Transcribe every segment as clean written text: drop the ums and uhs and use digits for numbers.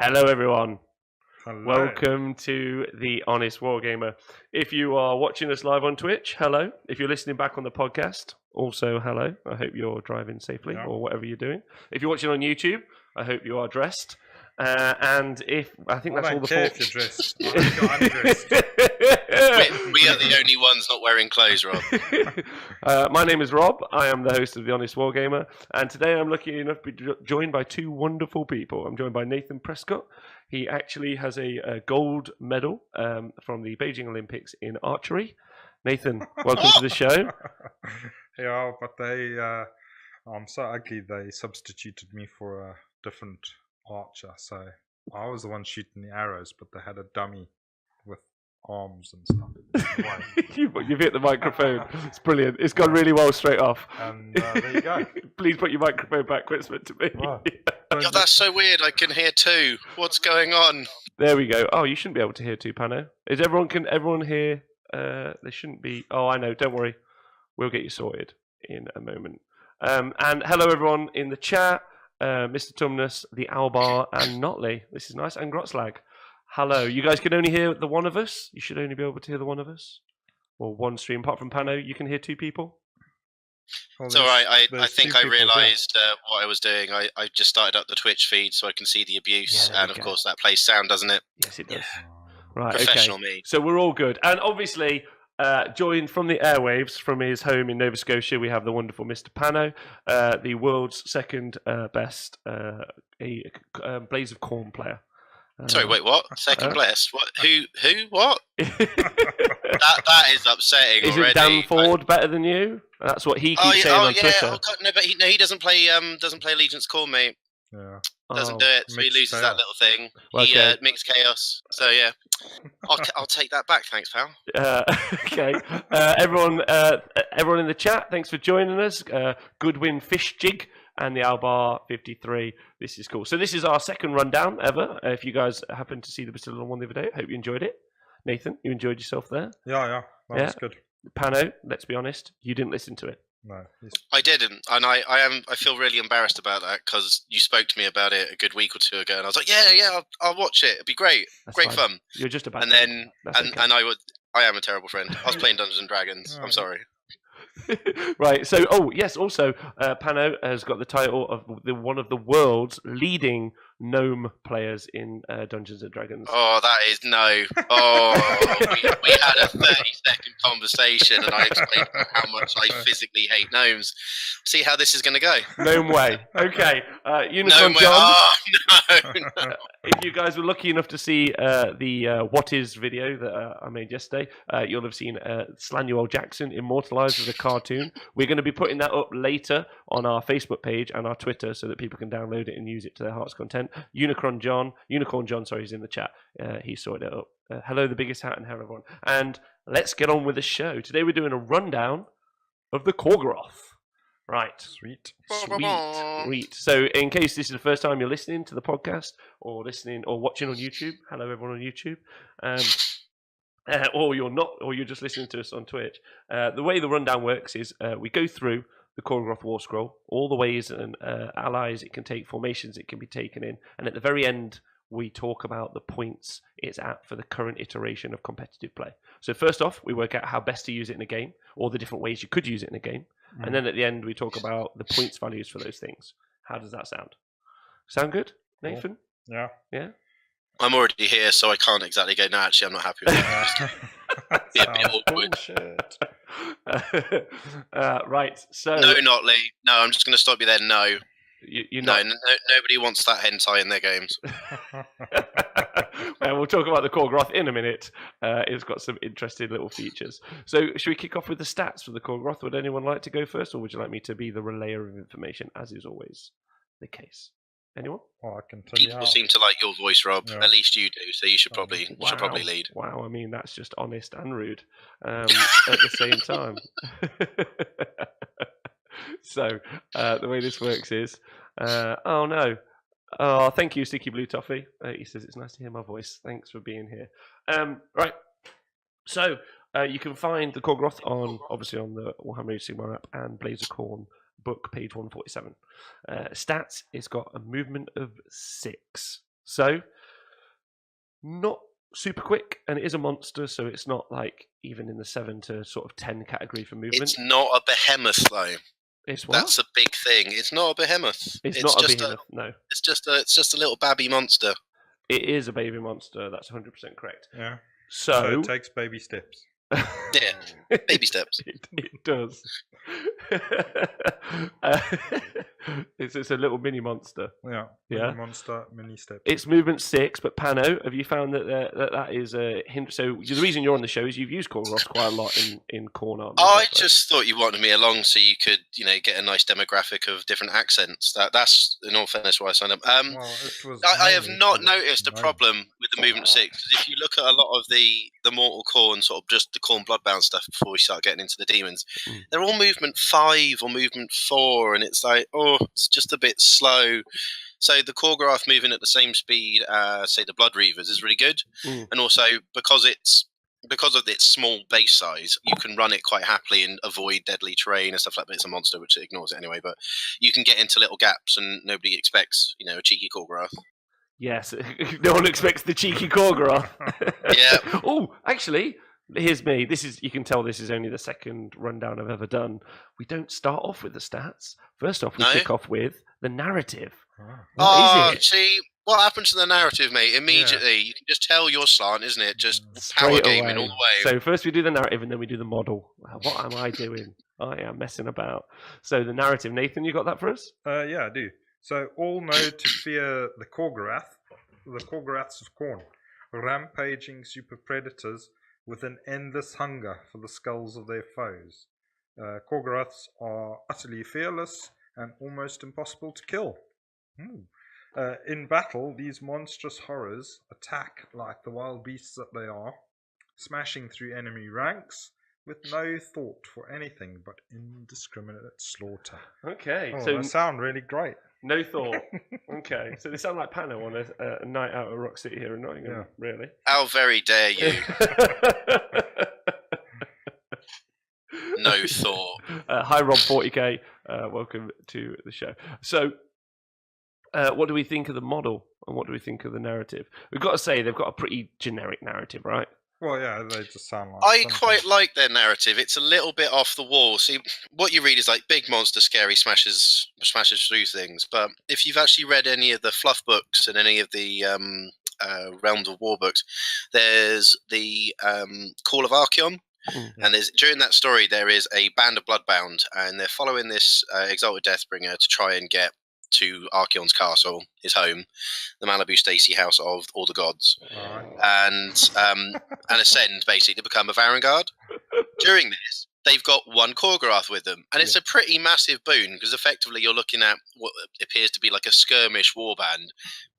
Hello, everyone. Hello. Welcome to the Honest Wargamer. If you are watching us live on Twitch, hello. If you're listening back on the podcast, also hello. I hope you're driving safely or whatever you're doing. If you're watching on YouTube, I hope you are dressed. And if I think that's all the if you're dressed. I hope you're undressed. We are the only ones not wearing clothes, Rob. My name is Rob. I am the host of the Honest Wargamer, and today I'm lucky enough to be joined by two wonderful people. I'm joined by Nathan Prescott. He actually has a gold medal from the Beijing Olympics in archery. Nathan, welcome to the show. Yeah, but I'm so ugly. They substituted me for a different archer, so I was the one shooting the arrows, but they had a dummy with arms and stuff. You've hit the microphone. It's brilliant. It's gone really well straight off. And there you go. Please put your microphone back where it's meant to be. Wow. Oh, that's so weird. I can hear two. What's going on? There we go. Oh, you shouldn't be able to hear too, Pano. Can everyone hear? They shouldn't be. Oh, I know. Don't worry. We'll get you sorted in a moment. And hello, everyone in the chat. Mr. Tumnus, the Albar, and Notley. This is nice. And Grotslag. Hello. You guys can only hear the one of us. You should only be able to hear the one of us. Or one stream. Apart from Pano, you can hear two people. Well, It's all right. I think I realised what I was doing. I just started up the Twitch feed so I can see the abuse. Yeah, and, of course, that plays sound, doesn't it? Yes, it does. Yeah. Right, Professional okay. me. So we're all good. And obviously, joined from the airwaves, from his home in Nova Scotia, we have the wonderful Mr. Pano, the world's second best Blaze of Corn player. Sorry, wait, what? Second bless? What? Who? What? that is upsetting Isn't already. Dan Ford better than you? That's what he keeps saying on Twitter. Oh, God, no, but he doesn't play Allegiance Corn, mate. Yeah. Doesn't do it, so he loses that little thing. Well, He okay. mixed chaos. So yeah, I'll take that back. Thanks, pal. Okay, everyone in the chat, thanks for joining us. Goodwin Fish Jig and the Albar 53. This is cool. So this is our second rundown ever. If you guys happen to see the Bastille one the other day, hope you enjoyed it. Nathan, you enjoyed yourself there? Yeah. That was good. Pano, let's be honest, you didn't listen to it. No. I didn't, and I feel really embarrassed about that because you spoke to me about it a good week or two ago, and I was like, yeah, I'll watch it. It'd be great, That's great fine. fun. You're just a bad And friend. then I am a terrible friend. I was playing Dungeons and Dragons. I'm sorry. Right. So, also, Pano has got the title of one of the world's leading gnome players in Dungeons and Dragons. Oh, that is no. Oh, we had a 30-second conversation, and I explained how much I physically hate gnomes. See how this is going to go. Gnome way. Okay. Unicorn Gnome way. John. Oh, no. If you guys were lucky enough to see the What Is video that I made yesterday, you'll have seen Slanuel Jackson immortalized as a cartoon. We're going to be putting that up later on our Facebook page and our Twitter so that people can download it and use it to their heart's content. Unicorn John, is in the chat. He sorted it up. Hello, the biggest hat, and hello, everyone. And let's get on with the show. Today we're doing a rundown of the Khorgorath. Right. Sweet. So, in case this is the first time you're listening to the podcast, or listening or watching on YouTube, hello everyone on YouTube, or you're not, or you're just listening to us on Twitch. The way the rundown works is we go through the Khorgorath Warscroll, all the ways and allies it can take, formations it can be taken in, and at the very end we talk about the points it's at for the current iteration of competitive play. So first off, we work out how best to use it in a game, or the different ways you could use it in a game. And then at the end, we talk about the points values for those things. How does that sound? Sound good, Nathan? Cool. Yeah. I'm already here, so I can't exactly go, no, actually, I'm not happy with that. Be a bit awkward. Right, so... No, Notley. No, I'm just going to stop you there. No. You're not... No, nobody wants that hentai in their games. Well, we'll talk about the Khorgorath in a minute. It's got some interesting little features. So, should we kick off with the stats for the Khorgorath? Would anyone like to go first, or would you like me to be the relayer of information, as is always the case? Anyone? Well, I can tell you. People seem to like your voice, Rob. Yeah. At least you do. So you should probably lead. Wow, I mean that's just honest and rude at the same time. So the way this works is, oh no. Oh, thank you, Sticky Blue Toffee. He says it's nice to hear my voice. Thanks for being here. Right. So you can find the Khorgorath obviously on the Warhammer Age of Sigmar app and Blaze of Corn book, page 147. Stats, it's got a movement of 6. So, not super quick, and it is a monster, so it's not like even in the 7 to sort of 10 category for movement. It's not a behemoth, though. It's what? That's a big thing. It's not a behemoth. It's not a behemoth, no. It's just a little babby monster. It is a baby monster, that's 100% correct. Yeah. So it takes baby steps. Yeah, baby steps. It does. It's a little mini monster. Yeah. Yeah. Mini monster, mini steps. It's movement 6, but Pano, have you found that is a hint? So the reason you're on the show is you've used Khorgorath quite a lot in Khorne armies. I just thought you wanted me along so you could, get a nice demographic of different accents. That's in all fairness why I signed up. I have not noticed a problem with the movement 6, because if you look at a lot of the Mortal Khorne, sort of just the Khorne Bloodbound stuff before we start getting into the demons, they're all movement 5 or movement 4, and it's like, it's just a bit slow. So the Khorgorath moving at the same speed as, say, the Blood Reavers is really good, and also because of its small base size, you can run it quite happily and avoid deadly terrain and stuff like that. It's a monster which ignores it anyway, but you can get into little gaps, and nobody expects, a cheeky Khorgorath. Yes, no one expects the cheeky Khorgorath. Yeah. Oh, actually, here's me. You can tell this is only the second rundown I've ever done. We don't start off with the stats. First off, we kick off with the narrative. What is it? See, what happened to the narrative, mate? Immediately, you can just tell your slant, isn't it? Just power gaming all the way. So first we do the narrative, and then we do the model. What am I doing? I am messing about. So the narrative, Nathan, you got that for us? Yeah, I do. So all know to fear the Khorgorath, the Khorgoraths of Khorne, rampaging super predators with an endless hunger for the skulls of their foes. Khorgoraths are utterly fearless and almost impossible to kill. In battle, these monstrous horrors attack like the wild beasts that they are, smashing through enemy ranks with no thought for anything but indiscriminate slaughter. Okay, so they sound really great. No thought. Okay, so they sound like Pano on a night out of Rock City here in Nottingham. Yeah. Really? How very dare you? No thought. Hi, Rob 40k. Welcome to the show. So, what do we think of the model, and what do we think of the narrative? We've got to say they've got a pretty generic narrative, right? Well, yeah, they just sound like... I quite like their narrative. It's a little bit off the wall. See, what you read is like big monster, scary, smashes through things. But if you've actually read any of the fluff books and any of the Realms of War books, there's the Call of Archeon. And during that story, there is a band of Bloodbound, and they're following this exalted Deathbringer to try and get to Archeon's castle, his home, the Malibu Stacy house of all the gods, and ascend basically to become a Varangard. During this, they've got one Khorgorath with them, and it's a pretty massive boon, because effectively you're looking at what appears to be like a skirmish warband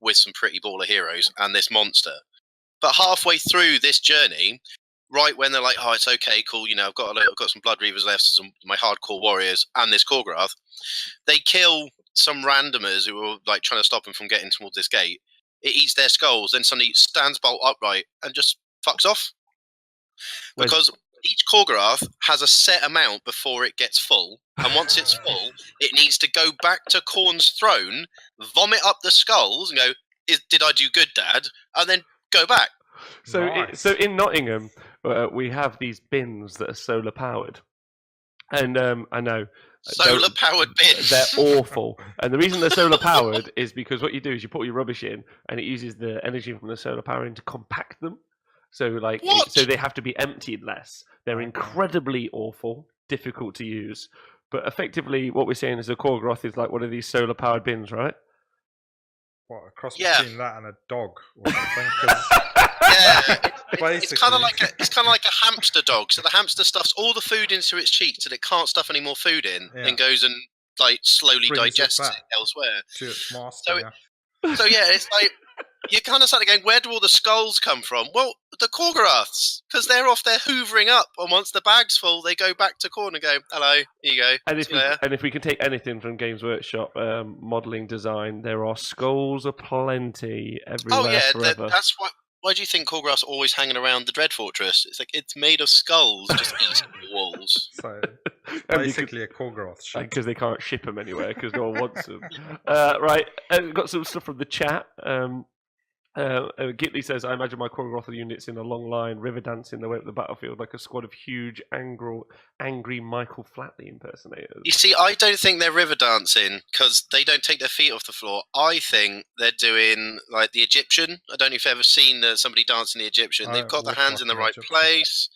with some pretty baller heroes and this monster. But halfway through this journey, right when they're like, oh, it's okay, cool, I've got some Blood Reavers left, some my hardcore warriors, and this Khorgorath, they kill some randomers who are like trying to stop them from getting towards this gate. It eats their skulls, then suddenly stands bolt upright and just fucks off. Because each Khorgorath has a set amount before it gets full, and once it's full, it needs to go back to Khorne's throne, vomit up the skulls, and go, did I do good, Dad? And then go back. So, Nice. So in Nottingham, we have these bins that are solar powered, and I know solar powered bins. They're awful, and the reason they're solar powered is because what you do is you put your rubbish in, and it uses the energy from the solar power to compact them. So so they have to be emptied less. They're incredibly awful, difficult to use, but effectively what we're saying is a Khorgorath is like one of these solar powered bins, right? What, a cross between that and a dog or something? It's kind of like a hamster dog. So the hamster stuffs all the food into its cheeks till it can't stuff any more food in, and goes and like slowly digests it elsewhere. To its master. So it's like you're kind of starting going, where do all the skulls come from? Well, the Khorgoraths, because they're off there hoovering up, and once the bag's full, they go back to Khorne and go, hello, here you go. And if we can take anything from Games Workshop modelling design, there are skulls aplenty everywhere forever. That's why. Why do you think Khorgorath's always hanging around the Dread Fortress? It's like it's made of skulls, just eating the walls. So basically a Khorgorath ship. Because they can't ship them anywhere because no one wants them. Right, we've got some stuff from the chat. Gitley says, I imagine my Khorgorath units in a long line, river dancing their way up the battlefield like a squad of huge, angry Michael Flatley impersonators. You see, I don't think they're river dancing because they don't take their feet off the floor. I think they're doing like the Egyptian. I don't know if you've ever seen somebody dancing the Egyptian. They've got their hands in the right place,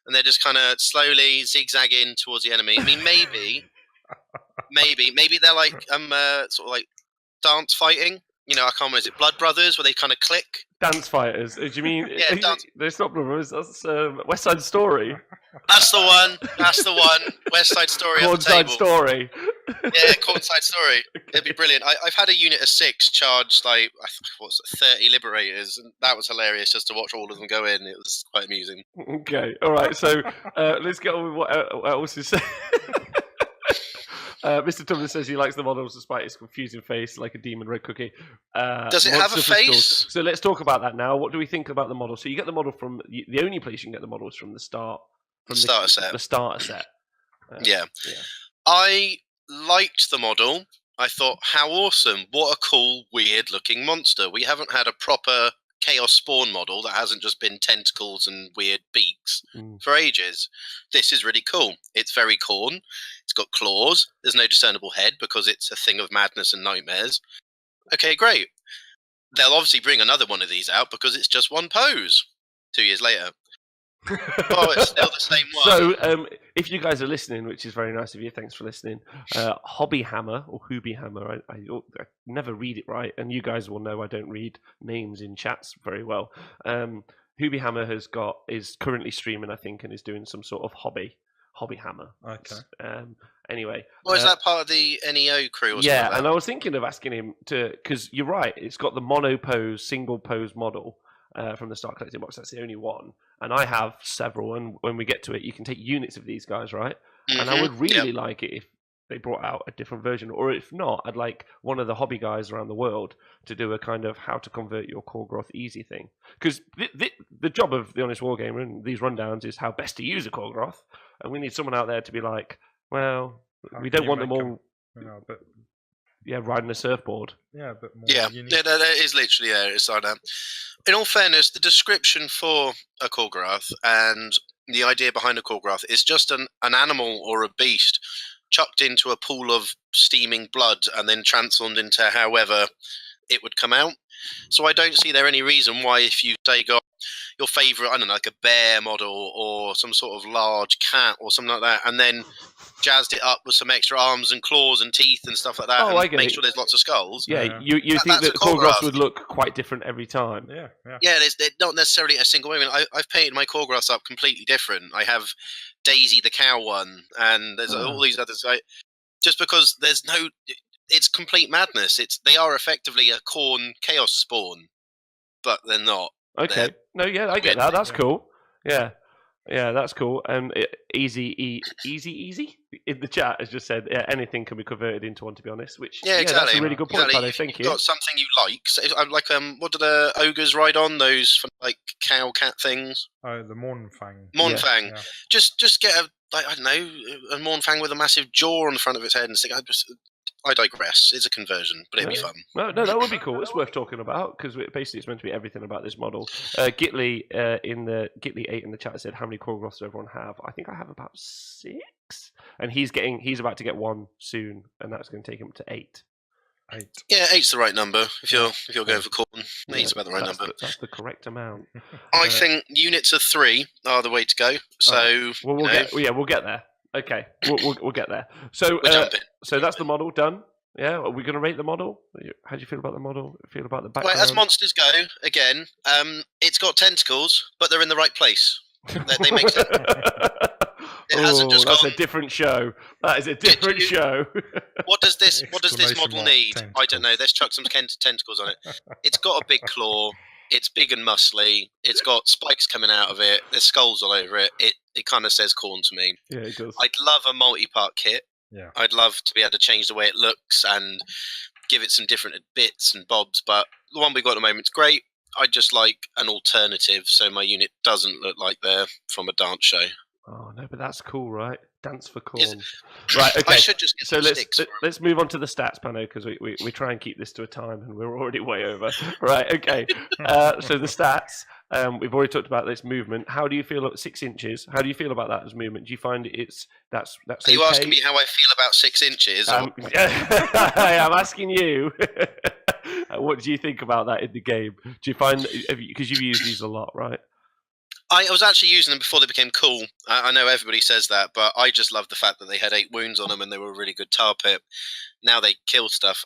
and they're just kind of slowly zigzagging towards the enemy. I mean, maybe they're like sort of like dance fighting. You know, I can't remember. Is it Blood Brothers where they kind of click? Dance fighters? Do you mean? Yeah, dance. It's not Brothers. That's West Side Story. That's the one. That's the one. West Side Story. Cornside Story. Yeah, Cornside Story. It'd be brilliant. I've had a unit of 6 charge like 30 Liberators, and that was hilarious just to watch all of them go in. It was quite amusing. Okay, all right. So let's get on with what else is said. Mr. Tubman says he likes the models despite his confusing face, like a demon red cookie. Does it have a face? So let's talk about that now. What do we think about the model? So you get the model from the only place you can get the models from the start. From starter set. The starter set. Yeah. I liked the model. I thought, how awesome! What a cool, weird-looking monster. We haven't had a proper Chaos Spawn model that hasn't just been tentacles and weird beaks for ages. This is really cool. It's very Khorne. It's got claws. There's no discernible head because it's a thing of madness and nightmares. Okay, great. They'll obviously bring another one of these out because it's just one pose 2 years later. Oh, it's still the same one. So, if you guys are listening, which is very nice of you, thanks for listening. Hobby Hammer or Hooby Hammer, I never read it right, and you guys will know I don't read names in chats very well. Hooby Hammer is currently streaming, I think, and is doing some sort of Hobby Hammer. Okay. Anyway. Well, is that part of the NEO crew? Or yeah, something like and I was thinking of asking him because you're right. It's got the mono pose, single pose model. From the Start Collecting box, that's the only one, and I have several. And when we get to it, you can take units of these guys, right? Mm-hmm. And I would really like it if they brought out a different version, or if not, I'd like one of the hobby guys around the world to do a kind of how to convert your Khorgorath easy thing. Because the job of the Honest Wargamer and these rundowns is how best to use a Khorgorath, and we need someone out there to be like, well, we don't want them all. Yeah, riding a surfboard. Yeah, but more unique. Yeah, that is literally there. It's like that. In all fairness, the description for a Khorgorath and the idea behind a Khorgorath is just an animal or a beast chucked into a pool of steaming blood and then transformed into however it would come out. So I don't see there any reason why if you got your favourite, I don't know, like a bear model or some sort of large cat or something like that, and then jazzed it up with some extra arms and claws and teeth and stuff like that, and make sure there's lots of skulls. Yeah, you think that the Khorgorath would look quite different every time. Yeah. There's not necessarily a single way. I mean, I've painted my Khorgoraths up completely different. I have Daisy the cow one, and there's all these others. Just because it's complete madness. They are effectively a Khorne Chaos Spawn, but they're not. Okay. No, yeah, I get that. That's cool. Yeah, that's cool. Easy in the chat has just said anything can be converted into one. To be honest, which exactly. That's a really good point. Exactly. Thank you. Got something you like? So like what do the ogres ride on? Those like cow cat things. Oh, the Mournfang. Mournfang. Yeah. Just get I don't know, a Mournfang with a massive jaw on the front of its head and stick. I digress. It's a conversion, but it'd be fun. No, that would be cool. It's worth talking about because basically it's meant to be everything about this model. Gitley Gitley 8 in the chat said, "How many Khorgoraths does everyone have?" I think I have about 6, and he's about to get one soon, and that's going to take him to 8. 8. Yeah, 8's the right number. If you're going for Khorne, 8's about the right number. That's the correct amount. I think units of 3 are the way to go. So we'll get there. Okay, we'll get there. So that's the model done. Yeah, are we going to rate the model? How do you feel about the model? Feel about the background? Well, as monsters go, again, it's got tentacles, but they're in the right place. They make sense. That's a different show. That is a different show. What does this model need? Tentacles. I don't know. Let's chuck some tentacles on it. It's got a big claw. It's big and muscly. It's got spikes coming out of it. There's skulls all over it. It kind of says Khorne to me. Yeah, it does. I'd love a multi-part kit. Yeah. I'd love to be able to change the way it looks and give it some different bits and bobs. But the one we've got at the moment is great. I'd just like an alternative so my unit doesn't look like they're from a dance show. Oh, no, but that's cool, right? Dance for corn. Right, okay. I should just get so sticks. let's move on to the stats, Pano, because we try and keep this to a time, and we're already way over. Right, okay. So the stats, we've already talked about this movement. How do you feel at 6 inches? How do you feel about that as movement? Do you find that's Are you asking me how I feel about 6 inches? I'm asking you. What do you think about that in the game? Do you find, because you've used these a lot, right? I was actually using them before they became cool. I know everybody says that, but I just love the fact that they had 8 wounds on them and they were a really good tar pit. Now they kill stuff.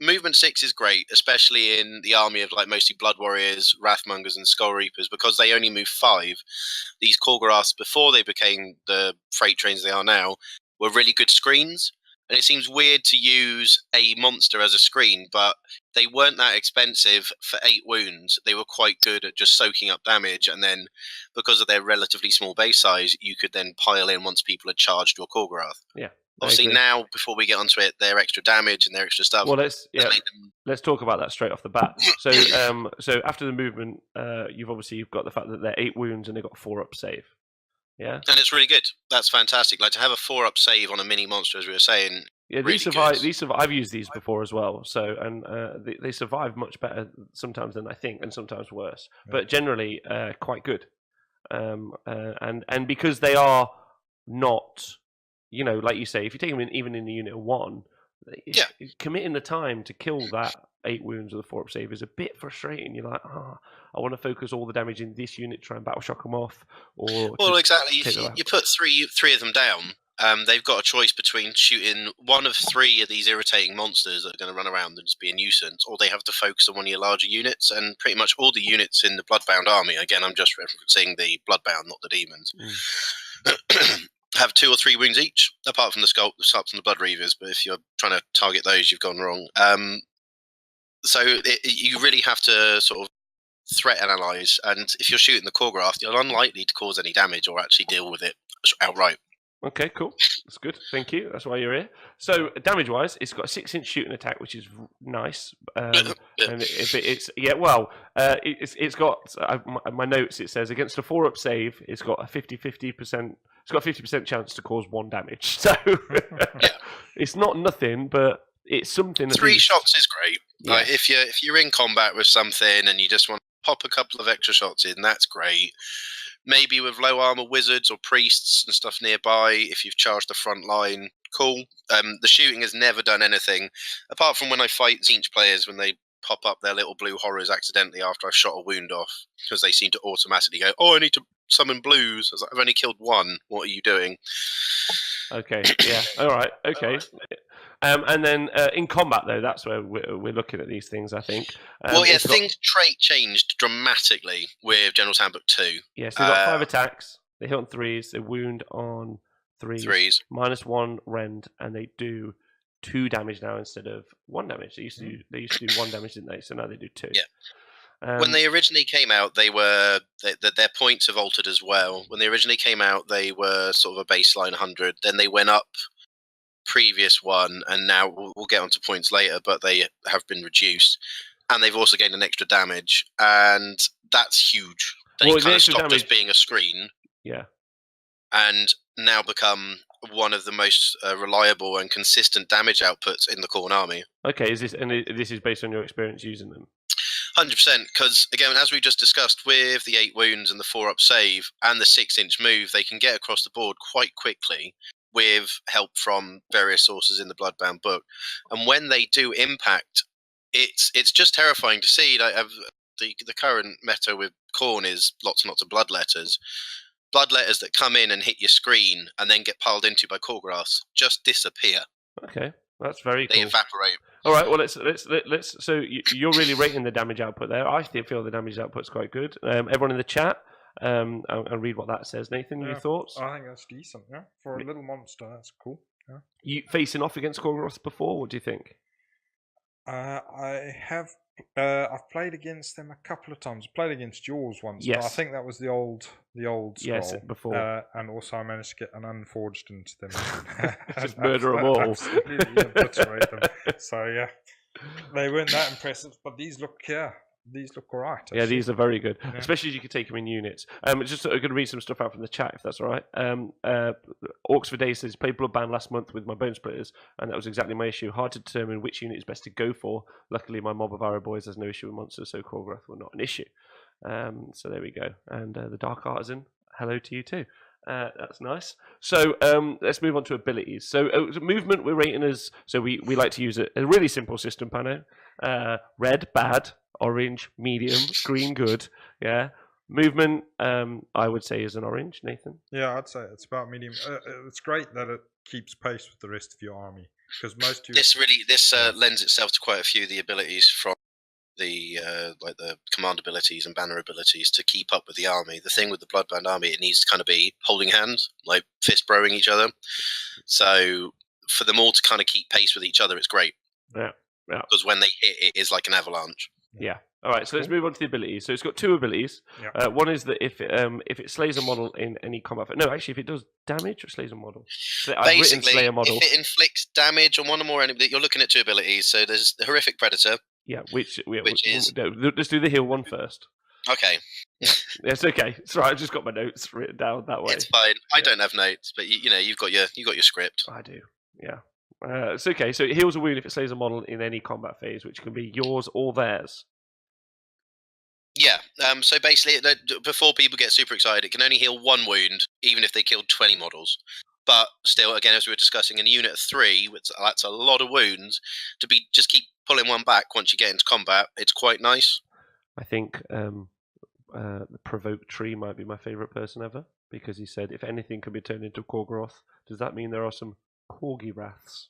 Movement 6 is great, especially in the army of like mostly Blood Warriors, Wrathmongers, and Skull Reapers, because they only move 5. These Khorgoraths, before they became the freight trains they are now, were really good screens. And it seems weird to use a monster as a screen, but they weren't that expensive for 8 wounds. They were quite good at just soaking up damage, and then because of their relatively small base size, you could then pile in once people had charged your Khorgorath. Yeah. Obviously, now before we get onto it, their extra damage and their extra stuff. Well, let's talk about that straight off the bat. So, so after the movement, you've got the fact that they're 8 wounds and they've got 4-up save. Yeah, and it's really good. That's fantastic. Like to have a 4-up save on a mini monster, as we were saying. Yeah, really these survive. I've used these before as well. So, and they survive much better sometimes than I think, and sometimes worse. Yeah. But generally, quite good. And because they are not, like you say, if you take them in even in the unit of 1, committing the time to kill that 8 wounds with a 4-up save is a bit frustrating. You're like, I want to focus all the damage in this unit, try and battle shock them off. Well, exactly. You put three of them down. They've got a choice between shooting one of 3 of these irritating monsters that are going to run around and just be a nuisance, or they have to focus on one of your larger units. And pretty much all the units in the Bloodbound army, again, I'm just referencing the Bloodbound, not the demons, have 2 or 3 wounds each, apart from the Sculpts and the Blood Reavers. But if you're trying to target those, you've gone wrong. So you really have to sort of threat analyze, and if you're shooting the Khorgorath, you're unlikely to cause any damage or actually deal with it outright. Okay, cool. That's good. Thank you. That's why you're here. So, damage-wise, it's got a 6-inch shooting attack, which is nice. And it's got my notes. It says against a 4-up save, it's got a 50% It's got a 50% chance to cause 1 damage. So it's not nothing, but it's something. 3 shots is great. Yeah. Like if you're in combat with something and you just want to pop a couple of extra shots in, that's great. Maybe with low armor wizards or priests and stuff nearby, if you've charged the front line, cool. The shooting has never done anything, apart from when I fight Zinch players when they pop up their little blue horrors accidentally after I've shot a wound off, because they seem to automatically go, I need to summon blues. I was like, I've only killed 1. What are you doing? Okay, yeah, all right, okay. And then in combat, though, that's where we're looking at these things, I think. Things trait changed dramatically with General's Handbook 2. Yes, they've got 5 attacks. They hit on 3s. They wound on 3s. -1 rend, and they do 2 damage now instead of 1 damage. They used to do 1 damage, didn't they? So now they do 2. Yeah. When they originally came out, their points have altered as well. When they originally came out, they were sort of a baseline 100. Then they went up previous one, and now we'll get onto points later, but they have been reduced, and they've also gained an extra damage, and that's huge. They kind of stopped just being a screen, and now become one of the most reliable and consistent damage outputs in the Khorne army. Okay, this is based on your experience using them? 100%, because again, as we just discussed, with the 8 wounds and the 4-up save and the 6-inch move, they can get across the board quite quickly with help from various sources in the Bloodbound book. And when they do impact, it's just terrifying to see. Like, the current meta with Khorne is lots and lots of bloodletters that come in and hit your screen and then get piled into by Khorgoraths just disappear. Okay, that's very cool. They evaporate. All right, well, let's. So you're really rating the damage output there. I still feel the damage output's quite good. Everyone in the chat, I'll read what that says. Nathan, your thoughts? I think that's decent. Yeah, for a little monster, that's cool. Yeah. You facing off against Khorgorath before? What do you think? I have. I've played against them a couple of times. I played against yours once. Yes. But I think that was the old scroll. Yes, before. And also I managed to get an unforged into them. Just murder them all. Absolutely obliterate them. So yeah, they weren't that impressive. But these look, these look alright. Yeah, these are very good, Yeah. especially as you can take them in units. Just going to read some stuff out from the chat, if that's all right. Orcs for Days says, played Bloodbound last month with my Bone Splitters, and that was exactly my issue. Hard to determine which unit is best to go for. Luckily, my mob of Arrow Boys has no issue with monsters, so Khorgorath were not an issue. So there we go. And the Dark Artisan, hello to you too. That's nice. So let's move on to abilities. So movement, we're rating as, so we like to use a really simple system, Pano. Red, bad. Orange, medium. Green, good. Yeah. Movement, I would say, is an orange. Nathan? Yeah, I'd say it's about medium. It's great that it keeps pace with the rest of your army, because most of This lends itself to quite a few of the abilities from the like the command abilities and banner abilities to keep up with the army. The thing with the Bloodbound army, it needs to kind of be holding hands, like fist broing each other. So for them all to kind of keep pace with each other, it's great. Yeah. Because when they hit, it is like an avalanche. Yeah. All right, so let's move on to the abilities. So it's got two abilities. Yeah. One is that if it slays a model in any combat... No, actually, if it does damage or slays a model. So I've written slay a model. If it inflicts damage on one or more enemies, you're looking at two abilities. So there's the Horrific Predator. Yeah, which is... No, let's do the heal one first. Okay. It's okay. It's right. I've just got my notes written down that way. It's fine. I don't have notes, but you've got your script. I do. Yeah. It's okay. So it heals a wound if it slays a model in any combat phase, which can be yours or theirs. Yeah. So basically, before people get super excited, it can only heal one wound, even if they killed 20 models. But still, again, as we were discussing, in a unit of 3, that's a lot of wounds. To just keep pulling one back once you get into combat, it's quite nice. I think the Provoke Tree might be my favourite person ever, because he said, if anything can be turned into Khorgorath, does that mean there are some Khorgoraths?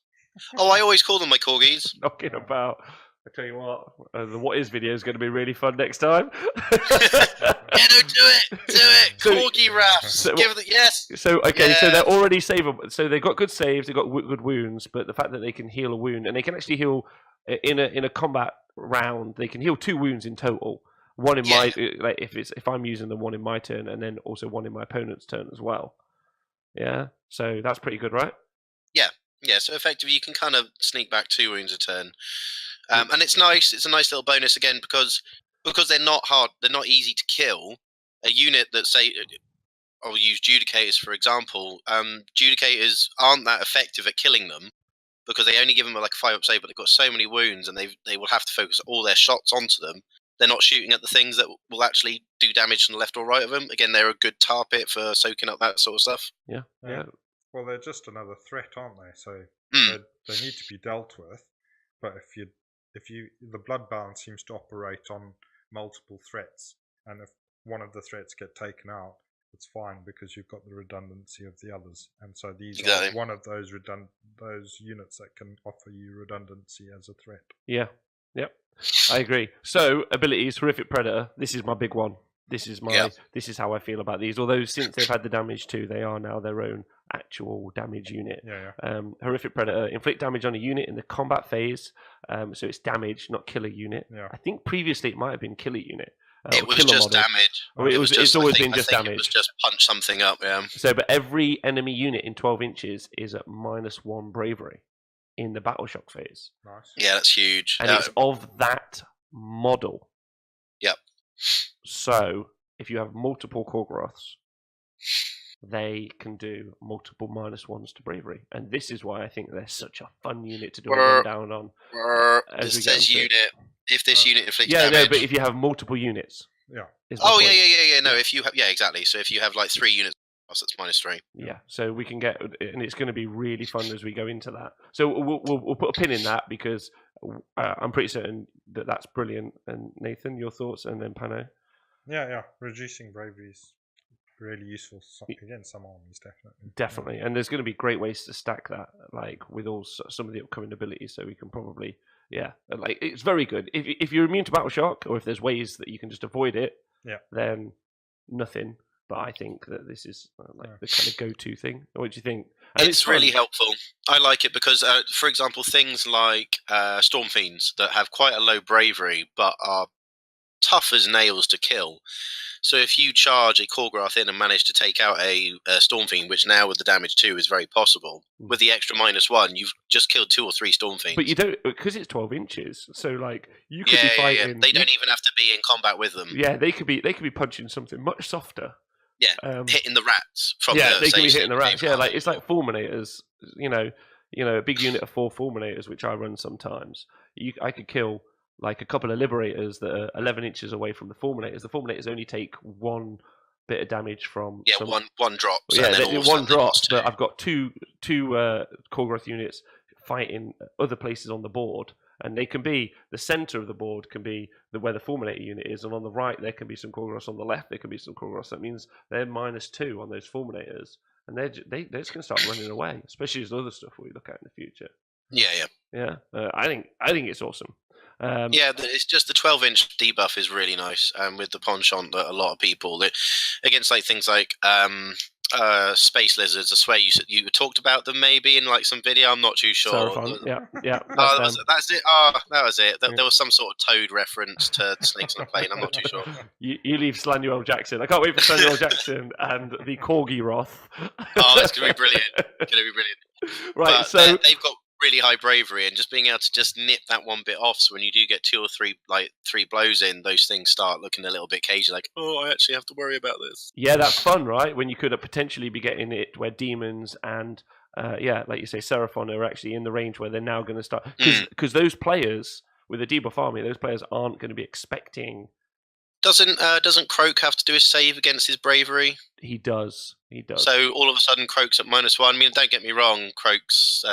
Oh, I always call them my corgis. Knocking about. I tell you what, the What Is video is going to be really fun next time. Yeah, no, do it. Khorgoraths. Yes. So okay, yeah. So they're already savable. So they've got good saves, they've got good wounds, but the fact that they can heal a wound, and they can actually heal in a combat round, they can heal 2 wounds in total. One in my if I'm using the one in my turn, and then also one in my opponent's turn as well. Yeah, so that's pretty good, right? Yeah, so effectively you can kind of sneak back 2 wounds a turn. And it's nice. It's a nice little bonus again because they're not hard. They're not easy to kill. A unit that, say, I'll use Judicators for example. Judicators aren't that effective at killing them because they only give them like a 5-up save, but they've got so many wounds, and they will have to focus all their shots onto them. They're not shooting at the things that will actually do damage from the left or right of them. Again, they're a good tar pit for soaking up that sort of stuff. Yeah. Well, they're just another threat, aren't they? So they need to be dealt with. But if the Bloodbound seems to operate on multiple threats, and if one of the threats get taken out, it's fine because you've got the redundancy of the others, and so these are one of those units that can offer you redundancy as a threat. Yeah. Yep. I agree. So abilities, Horrific Predator. This is my big one. This is This is how I feel about these. Although since they've had the damage too, they are now their own actual damage unit. Horrific Predator, inflict damage on a unit in the combat phase. So it's damage, not killer unit. Yeah. I think previously it might have been killer unit. It was just damage. It's always been just damage. It was just punch something up. Yeah. So, but every enemy unit in 12 inches is at -1 bravery in the battle shock phase. Nice. Yeah, that's huge. And it's of that model. Yep. So if you have multiple Khorgoraths, they can do multiple -1s to bravery, and this is why I think they're such a fun unit to do a rundown on. It says unit. If this unit inflicts damage. damage. No, but if you have multiple units. Yeah. Oh yeah. No, if you have exactly. So if you have like 3 units, that's -3. Yeah, so we can get, and it's going to be really fun as we go into that. So we'll put a pin in that because I'm pretty certain that that's brilliant. And Nathan, your thoughts, and then Pano. Yeah. Reducing bravery is really useful against some armies, definitely. And there's going to be great ways to stack that, like with all some of the upcoming abilities. So we can probably, like it's very good. If you're immune to battle shock, or if there's ways that you can just avoid it, then nothing. But I think that this is the kind of go-to thing. What do you think? And it's really helpful. I like it because, for example, things like Storm Fiends that have quite a low bravery but are tough as nails to kill. So if you charge a Khorgorath in and manage to take out a Storm Fiend, which now with the damage 2 is very possible, with the extra -1, you've just killed 2 or 3 Storm Fiends. But you don't, because it's 12 inches. So like you could yeah, be fighting. Yeah. They don't even have to be in combat with them. Yeah, they could be punching something much softer. Yeah, hitting the rats from they can be hitting the rats. Yeah, like it's like fulminators. You know, a big unit of 4 fulminators, which I run sometimes. I could kill like a couple of liberators that are 11 inches away from the fulminators. The fulminators only take 1 bit of damage from one drop. Yeah, one drop. But I've got two Khorgorath units fighting other places on the board, and they can be the center of the board can be where the fulminator unit is, and on the right there can be some Khorgoraths. On the left there can be some Khorgoraths. That means they're -2 on those fulminators, and they're just going to start running away, especially as other stuff we look at in the future. Yeah. I think it's awesome. It's just the 12-inch debuff is really nice, and with the penchant that a lot of people against like things like space lizards. I swear you talked about them maybe in like some video. I'm not too sure. Seraphon, yeah. That's it. That was it. There was some sort of Toad reference to Snakes on a Plane. I'm not too sure. You leave Slanuel Jackson. I can't wait for Slanuel Jackson and the Khorgorath. That's going to be brilliant. Right, but so they've got really high bravery, and just being able to just nip that one bit off, so when you do get 2 or 3 3 blows in, those things start looking a little bit cagey, like, I actually have to worry about this. Yeah, that's fun, right? When you could potentially be getting it where demons and like you say, Seraphon are actually in the range where they're now going to start, because those players with a debuff army, those players aren't going to be expecting. Doesn't Croak have to do a save against his bravery? He does. So all of a sudden Croak's at -1. I mean, don't get me wrong, Croak's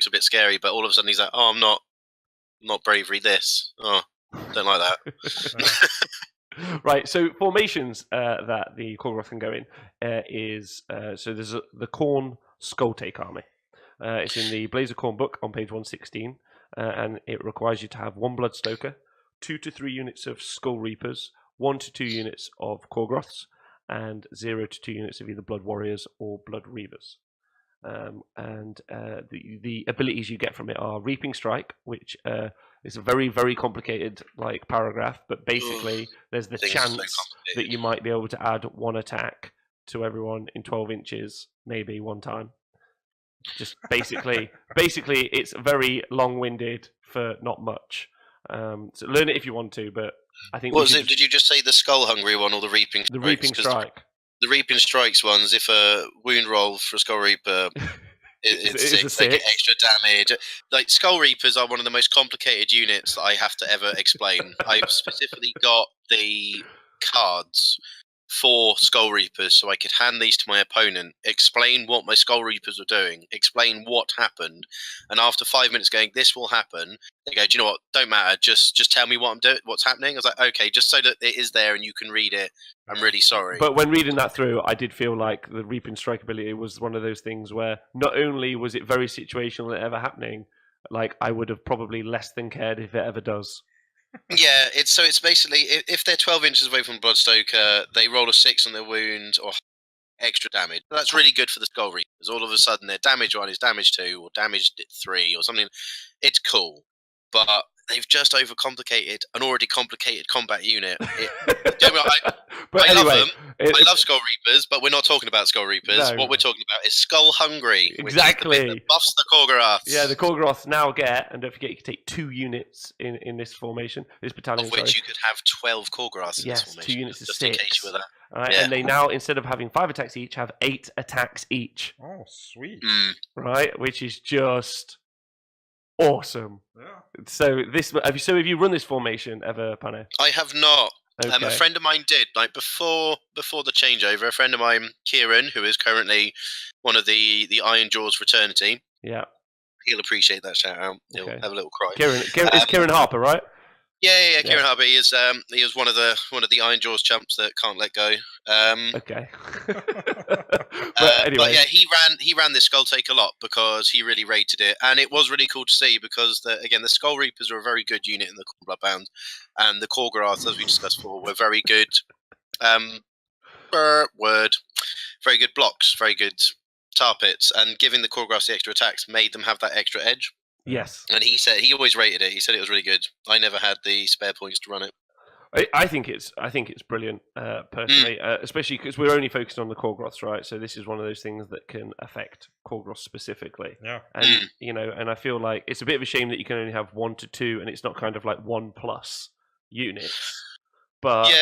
a bit scary, but all of a sudden he's like, I'm not bravery this. Don't like that. Right, so formations that the Khorgorath can go in is, so there's the Khorne Skulltake army. It's in the Blaze of Khorne book on page 116, and it requires you to have 1 Blood Stoker, 2 to 3 units of Skull Reapers, 1 to 2 units of Khorgoraths, and 0 to 2 units of either Blood Warriors or Blood Reavers. The abilities you get from it are Reaping Strike, which is a very, very complicated paragraph, but basically there's the chance that you might be able to add 1 attack to everyone in 12 inches, maybe 1 time. Just basically it's very long-winded for not much. So learn it if you want to, but I think. Did you just say the Skull Hungry one or the Reaping Strike? The Reaping Strike. The Reaping Strikes ones, if a wound roll for a Skull Reaper it's 6, they get extra damage. Like, Skull Reapers are one of the most complicated units that I have to ever explain. I've specifically got the cards for Skull Reapers so I could hand these to my opponent, explain what my Skull Reapers were doing, explain what happened, and after 5 minutes going, this will happen, they go, do you know what, don't matter, just tell me what's happening. I was like, okay, just so that it is there and you can read it, I'm really sorry. But when reading that through, I did feel like the Reaping Strike ability was one of those things where not only was it very situational and ever happening, I would have probably less than cared if it ever does. Yeah, it's basically, if they're 12 inches away from Bloodstoker, they roll a 6 on their wound or extra damage. That's really good for the Skull Reapers. All of a sudden, their damage 1 is damage 2 or damage 3 or something. It's cool, but they've just overcomplicated an already complicated combat unit. I love them. I love Skull Reapers, but we're not talking about Skull Reapers. No. What we're talking about is Skull Hungry. Exactly. Which is the bit that buffs the Khorgoraths. Yeah, the Khorgoraths now get, and don't forget, you can take 2 units in this formation, this battalion. Of which you could have 12 Khorgoraths in this formation. 2 units of just 6. In case you were that. Right, yeah. And they now, instead of having 5 attacks each, have 8 attacks each. Oh, sweet. Right, which is just awesome. Yeah. So have you run this formation ever, Pane? I have not. Okay. A friend of mine did, before the changeover. A friend of mine, Kieran, who is currently one of the Iron Jaws fraternity. Yeah. He'll appreciate that shout out. He'll have a little cry. It's Kieran Harper, right? Yeah. Kieran Harper. He is one of the Iron Jaws chumps that can't let go. Okay. But yeah, he ran this Skull Take a lot because he really rated it, and it was really cool to see because the Skull Reapers are a very good unit in the Bloodbound, and the Khorgoraths, as we discussed before, were very good. Very good blocks, very good tar pits, and giving the Khorgoraths the extra attacks made them have that extra edge. Yes. And he said he always rated it. He said it was really good. I never had the spare points to run it. I think it's brilliant, personally, especially because we're only focused on the Khorgoraths, right? So this is one of those things that can affect Khorgorath specifically. Yeah. And and I feel like it's a bit of a shame that you can only have 1 to 2, and it's not kind of like 1+ units. But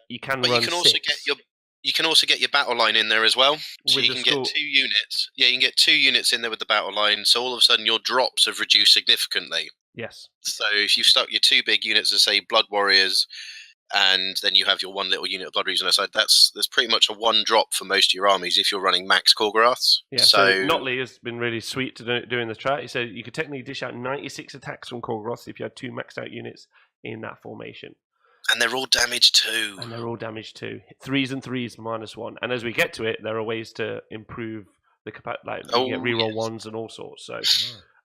you can run you can 6. also get your battle line in there as well. So With you can get 2 units. Yeah, you can get 2 units in there with the battle line. So all of a sudden your drops have reduced significantly. Yes. So if you've stuck your 2 big units as say Blood Warriors, and then you have your 1 little unit of Blood Reavers on the side, that's pretty much a 1 drop for most of your armies if you're running max Khorgoraths. Yeah, so Notley has been really sweet to doing the chat. He said you could technically dish out 96 attacks from Khorgoraths if you had 2 maxed out units in that formation. And they're all damaged too. 3s and 3s -1. And as we get to it, there are ways to improve the capacity. Like you get reroll 1s and all sorts. So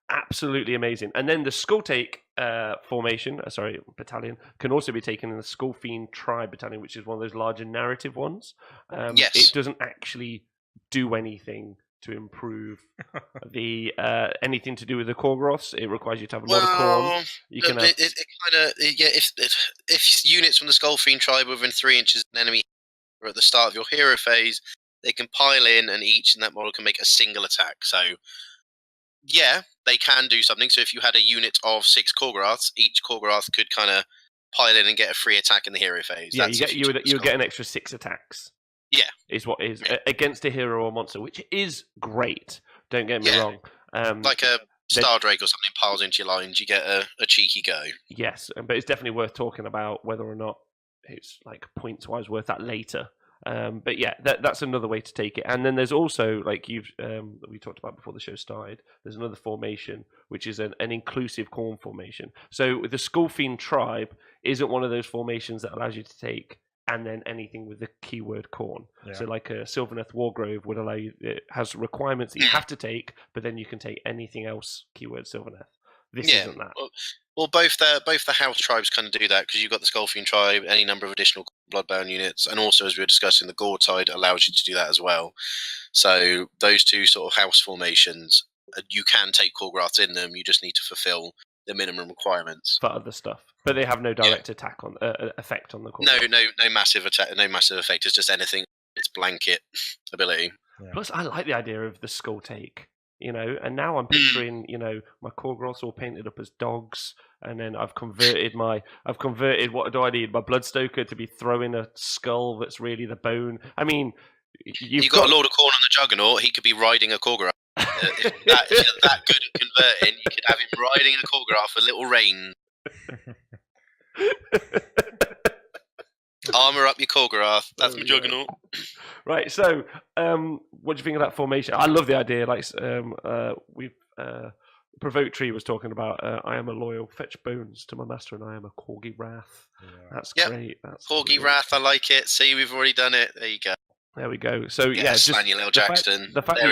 absolutely amazing. And then the Skull Take battalion can also be taken in the Skull Fiend Tribe battalion, which is one of those larger narrative ones. It doesn't actually do anything to improve the anything to do with the Khorgoraths. It requires you to have a lot of corn. You can if units from the Skull Fiend Tribe are within 3 inches of an enemy or at the start of your hero phase, they can pile in, and each in that model can make a single attack. So yeah, they can do something. So if you had a unit of 6 Khorgoraths, each Khorgorath could kind of pile in and get a free attack in the hero phase. Yeah, you would get an extra 6 attacks. Yeah, is what is against a hero or monster, which is great. Don't get me wrong. Like a Star Drake or something piles into your lines, you get a cheeky go. Yes, but it's definitely worth talking about whether or not it's like points wise worth that later. But yeah, that's another way to take it. And then there's also, like we talked about before the show started, there's another formation which is an inclusive corn formation. So the Skull Fiend Tribe isn't one of those formations that allows you to take and then anything with the keyword corn. Yeah. So like a Sylvaneth Wargrove would allow you, it has requirements that you have to take, but then you can take anything else keyword Sylvaneth. This isn't that. Well, both the house tribes kind of do that, because you've got the Skullfiend tribe, any number of additional Bloodbound units, and also, as we were discussing, the Gourd side allows you to do that as well. So those two sort of house formations, you can take Khorgoraths in them. You just need to fulfill the minimum requirements for other stuff, but they have no direct attack on effect on the Khorgorath. No massive attack, no massive effect. It's just anything. It's blanket ability. Yeah. Plus, I like the idea of the skull take. You know, and now I'm picturing, you know, my Khorgoraths all painted up as dogs, and then I've converted what do I need? My Blood Stoker to be throwing a skull that's really the bone. I mean, you've got a Lord of Khorne on the Juggernaut. He could be riding a Khorgorath. If you're that good at converting, you could have him riding a Khorgorath for little rain. Armor up your Khorgorath. That's my Juggernaut. Right. So, what do you think of that formation? I love the idea. Like, we've Provoked Tree was talking about. I am a loyal fetch bones to my master, and I am a Corgi Wrath. Yeah. That's great. That's Corgi Wrath. I like it. See, we've already done it. There you go. There we go. So just your little Jackson. The fact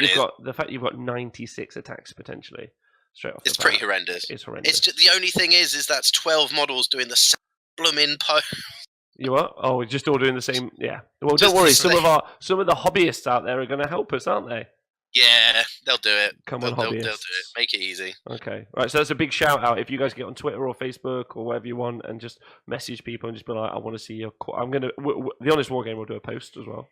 you've got 96 attacks potentially straight off. It's pretty horrendous. It's horrendous. It's just, the only thing is that's 12 models doing the same blooming You what? Oh, we're just all doing the same. Yeah. Well, don't worry. Some of the hobbyists out there are going to help us, aren't they? Yeah, they'll do it. Come on, hobbyists. They'll do it. Make it easy. Okay. Right. So that's a big shout out. If you guys get on Twitter or Facebook or whatever you want, and just message people and just be like, "I want to see your." I'm gonna. The Honest Wargamer will do a post as well.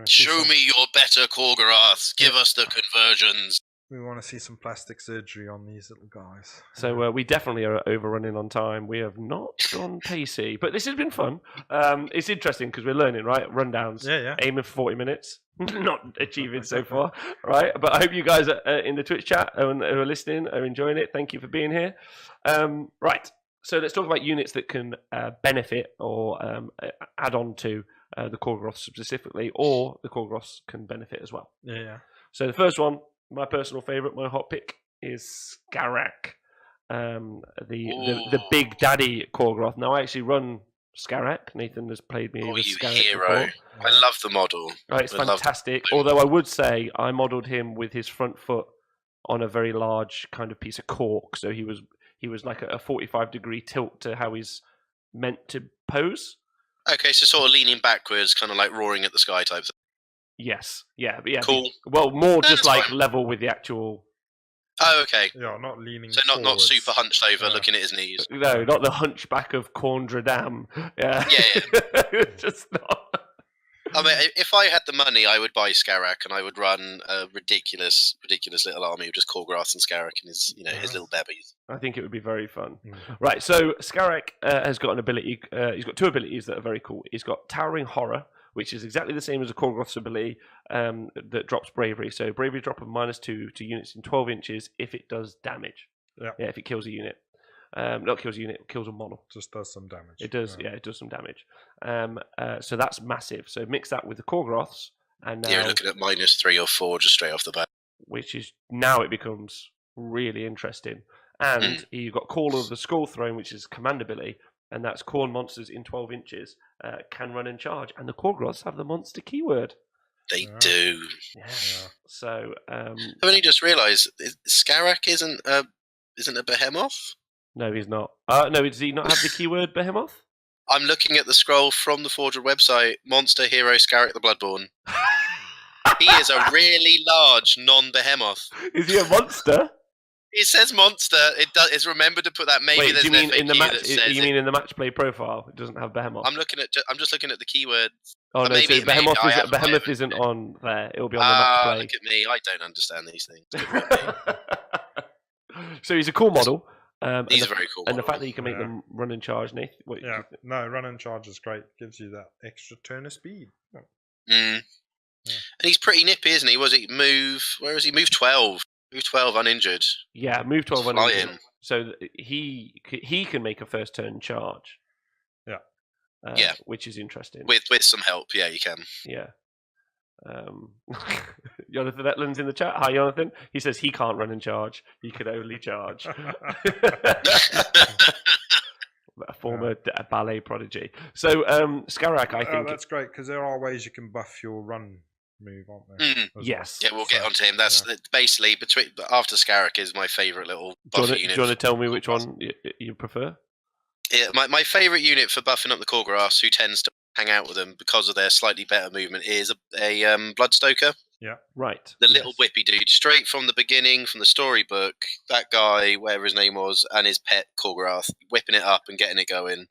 Show me your better Khorgoraths. Give us the conversions. We want to see some plastic surgery on these little guys. So we definitely are overrunning on time. We have not gone pacey, but this has been fun. It's interesting because we're learning, right? Rundowns. Yeah. Aiming for 40 minutes. Not achieving so far, right? But I hope you guys are in the Twitch chat and who are listening are enjoying it. Thank you for being here. Right. So let's talk about units that can benefit or add on to the Khorgoraths specifically, or the Khorgoraths can benefit as well. Yeah. So the first one, my personal favourite, my hot pick, is Skarak, the big daddy Khorgorath. Now I actually run Skarak. Nathan has played me with Skarak hero. before. I love the model. Right, it's fantastic. Although I would say I modelled him with his front foot on a very large kind of piece of cork, so he was like a 45-degree tilt to how he's meant to pose. Okay, so sort of leaning backwards, kind of like roaring at the sky type thing. Yes, yeah, but yeah. Cool. Well, more just like level with the actual Oh, okay. Yeah, not leaning. So not forwards. super hunched over, looking at his knees. No, not the hunchback of Khorgorath. Yeah. Yeah. Just not. I mean, if I had the money, I would buy Skarak, and I would run a ridiculous little army of just Khorgorath and Skarak and his, his little babies. I think it would be very fun. Mm. Right, so Skarak has got an ability. He's got two abilities that are very cool. He's got Towering Horror, which is exactly the same as a Khorgorath's ability that drops Bravery. So Bravery drop of -2 to units in 12 inches if it does damage. Yeah. Yeah, if it kills a unit. Not kills a unit, it kills a model. Just does some damage. It does, yeah, it does some damage. So that's massive. So mix that with the Khorgoraths, and now, You're looking at -3 or 4 just straight off the bat. which is now it becomes really interesting. And you've got Call of the Skull Throne, which is command ability, and that's Khorne monsters in 12 inches can run and charge. And the Khorgoraths have the monster keyword. They do. Yeah. So I've only just realised Skarak isn't a behemoth. no, he's not. No, does he not have the keyword Behemoth? I'm looking at the scroll from the Forger website. Monster hero Skarak the Bloodborne. He is a really large non-behemoth. Is he a monster? It says monster. It's remembered to put that. Maybe Wait, there's do you an mean FAQ in the match? that says You mean in the match play profile? It doesn't have Behemoth. I'm just looking at the keywords. Oh no, maybe- so Behemoth, maybe I have Behemoth my- isn't on there. It'll be on the match play. Look at me. I don't understand these things. Good on me. So he's a cool model. He's a very cool And the model. fact that you can make them run and charge, Nath. What do you Yeah, think? no, run and charge is great. Gives you that extra turn of speed. Mm. Yeah. And he's pretty nippy, isn't he? Was he move? Where is he? Move 12. Move 12 uninjured. Yeah, move 12 on Flying. so he can make a first turn charge. Yeah. Yeah. Which is interesting. With some help, yeah, you can. Yeah. Jonathan Etland's in the chat. Hi, Jonathan. He says he can't run and charge. He can only charge. A former ballet prodigy. So Skarak, I think. That's great because there are ways you can buff your run move, aren't there? Mm. as Yes. Yeah, we'll get onto him. That's basically after Skarak is my favourite little Do buff you unit. want to tell me which one you prefer? Yeah, my favourite unit for buffing up the Khorgoraths, who tends to hang out with them because of their slightly better movement, is a Blood Stoker. Right. The little whippy dude, straight from the beginning, from the storybook. That guy, whatever his name was, and his pet Khorgorath, whipping it up and getting it going.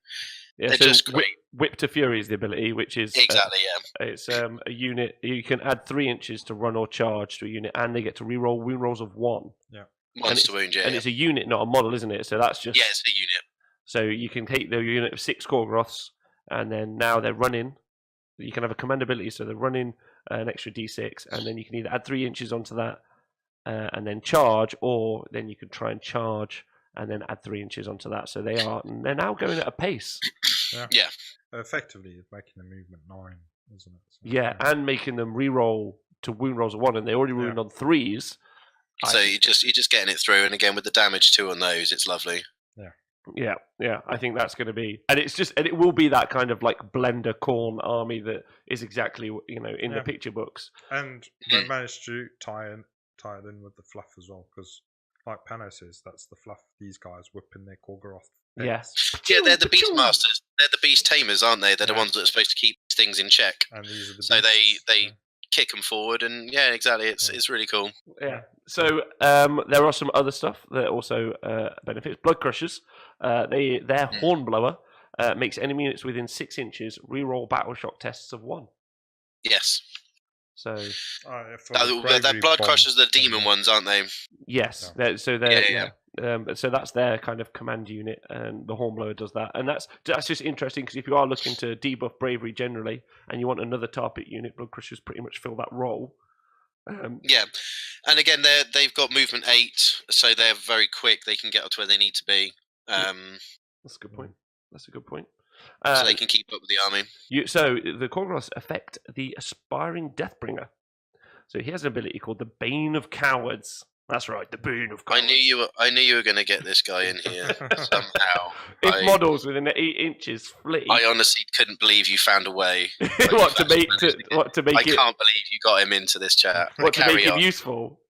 Yeah, They're so just great. Whip to Fury is the ability, which is Exactly, yeah. it's a unit. You can add 3 inches to run or charge to a unit, and they get to reroll wound rolls of 1. Monster wound, yeah. And it's a unit, not a model, isn't it? So that's just Yeah, it's a unit. So you can take the unit of 6 Khorgoraths, and then now they're running. You can have a command ability, so they're running an extra d6, and then you can either add 3 inches onto that and then charge, or then you can try and charge and then add 3 inches onto that. So they're now going at a pace. Yeah. Effectively, it's making the movement 9, isn't it? So, Yeah, and making them re-roll to wound rolls of 1, and they already ruined on 3s. So you're just getting it through, and again with the damage 2 on those, it's lovely. Yeah, I think that's going to be, and it will be that kind of like blender Khorne army that is exactly in the picture books. And they managed to tie it in with the fluff as well, because like Pano says, that's the fluff. These guys whipping their Khorgorath. Yes. Yeah, they're the beast masters. They're the beast tamers, aren't they? They're the ones that are supposed to keep things in check. And these are the So beasts, they kick them forward, and yeah, exactly. It's really cool. Yeah. So there are some other stuff that also benefits. Blood Crushers. Their Hornblower makes enemy units within 6 inches reroll battle shock tests of 1. Yes. So that Blood Crushers are the demon ones, aren't they? yes. Yeah. So that's their kind of command unit, and the Hornblower does that. And that's just interesting because if you are looking to debuff bravery generally, and you want another target unit, Blood Crushers pretty much fill that role. Yeah, and again, they've got movement 8, so they're very quick. They can get up to where they need to be. That's a good point. So they can keep up with the army. So the Khorgoraths affect the Aspiring Deathbringer. So he has an ability called the Bane of Cowards. That's right, the Bane of Cowards. I knew you were going to get this guy in here somehow. If models within 8 inches flee. I honestly couldn't believe you found a way. to make it? I can't believe you got him into this chat. What to make it useful?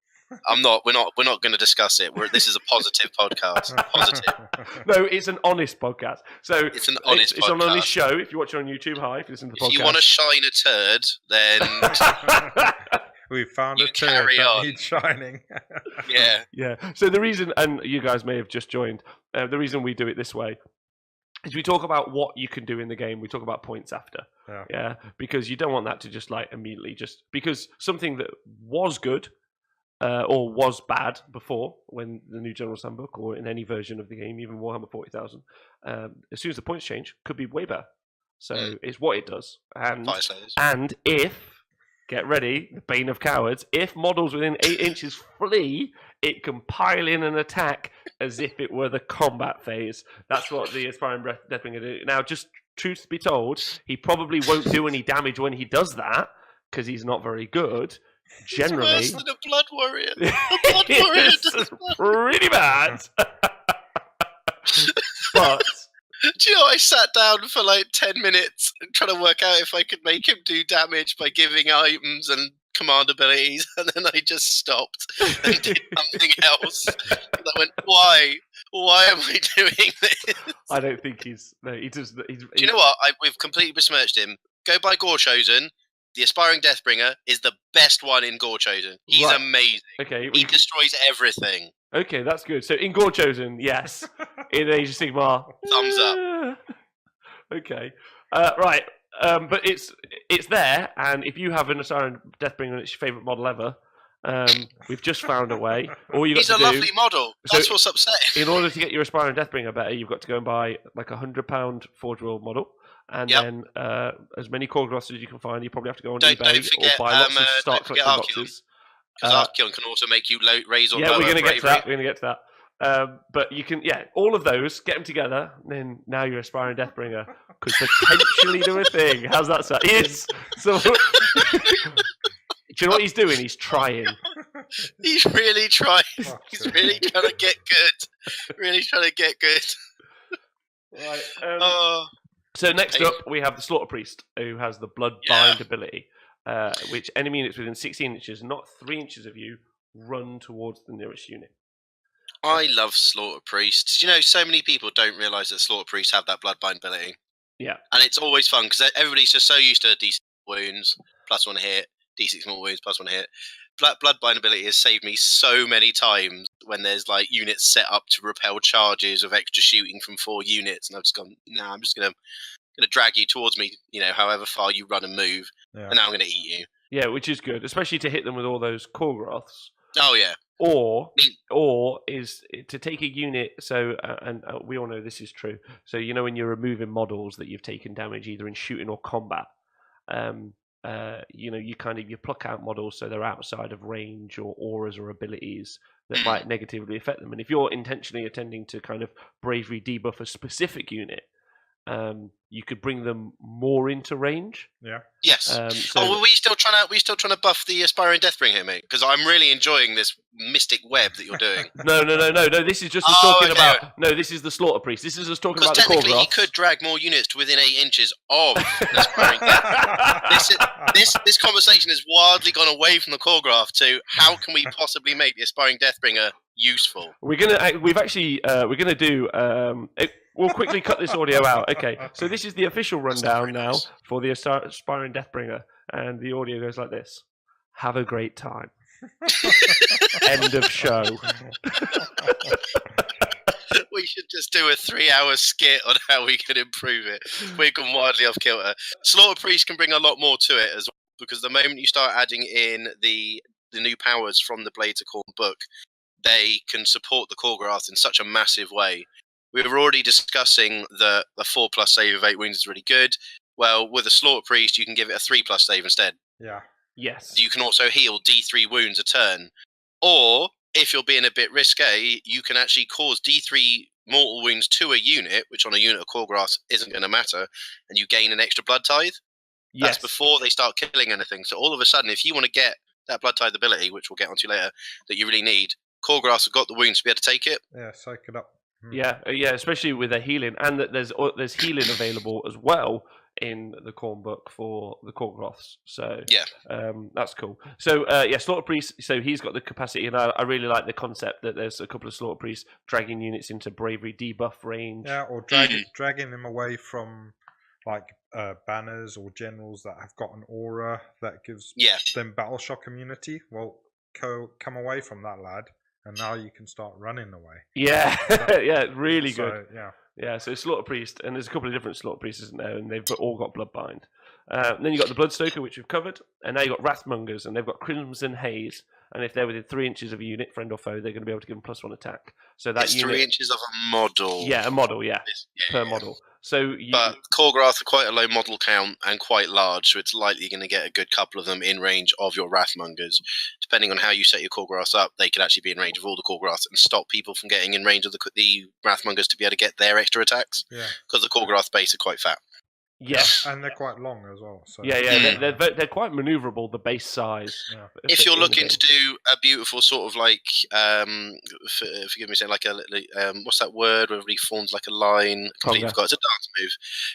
I'm not. We're not going to discuss it. This is a positive podcast. Positive. No, it's an honest podcast. So it's an honest. It's on this show. If you watch it on YouTube, hi. If you listen to the podcast, if you want to shine a turd, then We found You a turd carry that on. needs shining. Yeah. Yeah. So the reason, and you guys may have just joined, the reason we do it this way is we talk about what you can do in the game. We talk about points after. Yeah. Because you don't want that to just like immediately just because something that was good or was bad before when the new General's Handbook or in any version of the game, even Warhammer 40,000, as soon as the points change, could be way better. So it's what it does. And if, get ready, the Bane of Cowards, if models within 8 inches flee, it can pile in an attack as if it were the combat phase. That's what the Aspiring Deathbringer do. Now, just truth be told, he probably won't do any damage when he does that, because he's not very good. Generally, it's worse than a Blood Warrior. A Blood Warrior it's pretty bad. But do you know, I sat down for like 10 minutes trying to work out if I could make him do damage by giving items and command abilities, and then I just stopped and did something else. And I went, why? Why am I doing this? I don't think he's... No, he does... Do you know what? We've completely besmirched him. Go by Gore Chosen. The Aspiring Deathbringer is the best one in Gore Chosen. He's amazing. Okay, he destroys everything. Okay, that's good. So in Gore Chosen, yes. In Age of Sigmar, thumbs up. Okay, right. But it's there, and if you have an Aspiring Deathbringer and it's your favourite model ever, we've just found a way. All you got He's to a do, lovely model. That's what's upsetting. In order to get your Aspiring Deathbringer better, you've got to go and buy like £100 Forge World model. And then as many Khorgoraths as you can find. You probably have to go on eBay don't forget, or buy lots of start collecting boxes. Because Archeon can also make you raise or lower. Yeah, we're going to get to that. We're going to get to that. But you can, all of those, get them together, and then now you're Aspiring Deathbringer could potentially do a thing. How's that sound? Yes. So, do you know what he's doing? He's trying. He's really trying. He's really trying to get good. Really trying to get good. Right. So next up, we have the Slaughter Priest, who has the Bloodbind ability, which enemy units within 16 inches, not 3 inches of you, run towards the nearest unit. I love Slaughter Priests. You know, so many people don't realise that Slaughter Priests have that Bloodbind ability. Yeah. And it's always fun, because everybody's just so used to D6 wounds, +1 hit, D6 more wounds, +1 hit. Bloodbind ability has saved me so many times when there's like units set up to repel charges of extra shooting from 4 units, and I've just gone, I'm just gonna drag you towards me, however far you run and move, and now I'm gonna eat you. Yeah, which is good, especially to hit them with all those Khorgoraths. Oh yeah. Or is to take a unit. So and we all know this is true. So when you're removing models that you've taken damage either in shooting or combat. You pluck out models so they're outside of range or auras or abilities that might negatively affect them. And if you're intentionally intending to kind of bravery debuff a specific unit, you could bring them more into range. Yeah. Yes. Were we still trying to buff the Aspiring Deathbringer here, mate? Because I'm really enjoying this mystic web that you're doing. No. This is just us talking about. No, this is the Slaughter Priest. This is us talking about the Khorgoraths. Because technically, he could drag more units to within 8 inches of the Aspiring Deathbringer. This conversation has wildly gone away from the Khorgorath to how can we possibly make the Aspiring Deathbringer useful? We're gonna do. We'll quickly cut this audio out. Okay, so this is the official rundown now for the Aspiring Deathbringer, and the audio goes like this: "Have a great time." End of show. We should just do a 3-hour skit on how we can improve it. We've gone wildly off kilter. Slaughter Priest can bring a lot more to it as well, because the moment you start adding in the new powers from the Blades of Khorne book, they can support the Khorgorath in such a massive way. We were already discussing the 4+ save of 8 wounds is really good. Well, with a Slaughter Priest, you can give it a 3+ save instead. Yeah. Yes. You can also heal D3 wounds a turn. Or, if you're being a bit risque, you can actually cause D3 mortal wounds to a unit, which on a unit of Khorgorath isn't going to matter, and you gain an extra blood tithe. That's before they start killing anything. So all of a sudden, if you want to get that blood tithe ability, which we'll get onto later, that you really need, Khorgoraths have got the wounds to be able to take it. Yeah, soak it up. Yeah, especially with their healing, and that there's healing available as well in the Khorne book for the Khorgoraths. So that's cool. So Slaughter Priest. So he's got the capacity, and I really like the concept that there's a couple of Slaughter Priests dragging units into bravery debuff range. Yeah, or dragging them away from like banners or generals that have got an aura that gives Yeah. them battle shock immunity. Well, come away from that, lad, and now you can start running away. Yeah, yeah, really So, good. yeah. Yeah, so Slaughter Priest, and there's a couple of different Slaughter Priests, isn't there? And they've all got Bloodbind. Then you've got the Bloodstoker, which we've covered, and now you've got Wrathmongers, and they've got Crimson Haze. And if they're within 3 inches of a unit, friend or foe, they're going to be able to give them +1 attack. So that It's unit, 3 inches of a model. yeah, a model, yeah, per Yeah. model. So But Khorgorath are quite a low model count and quite large, so it's likely going to get a good couple of them in range of your Wrathmongers. Depending on how you set your Khorgoraths up, they could actually be in range of all the Khorgoraths and stop people from getting in range of the Wrathmongers to be able to get their extra attacks. Yeah. Because the Khorgorath base are quite fat. yes. And they're quite long as well. So. Yeah, they're quite maneuverable, the base size. Yeah. If you're in the looking to game. do a beautiful sort of like, forgive me saying, like a what's that word where everybody forms like a line? Completely Conga. forgot. It's a dance move.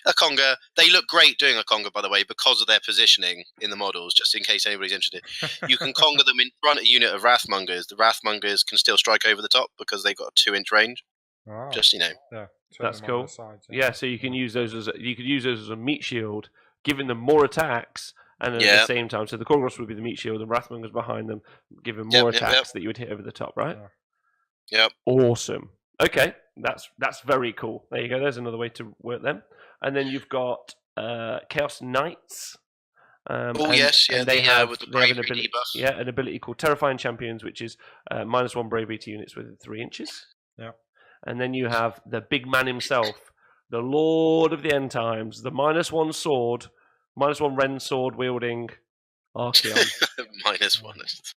A conga. They look great doing a conga, by the way, because of their positioning in the models. Just in case anybody's interested, you can conga them in front of a unit of Wrathmongers. The Wrathmongers can still strike over the top because they've got a 2-inch range. Oh, Just yeah. Turn That's them on cool. the sides, Yeah, so you can use those as a meat shield, giving them more attacks, and at the same time, so the Khorgoraths would be the meat shield, and Wrathmongers behind them, giving more attacks that you would hit over the top, right? Yep. Awesome. Okay, that's very cool. There you go. There's another way to work them. And then you've got Chaos Knights. Yes, yeah. They have with the they have bravery an ability, debuff. yeah, an ability called Terrifying Champions, which is -1 bravery to units within 3 inches. Yeah. And then you have the big man himself, the Lord of the End Times, the -1 sword, -1 Ren sword wielding Archeon. -1.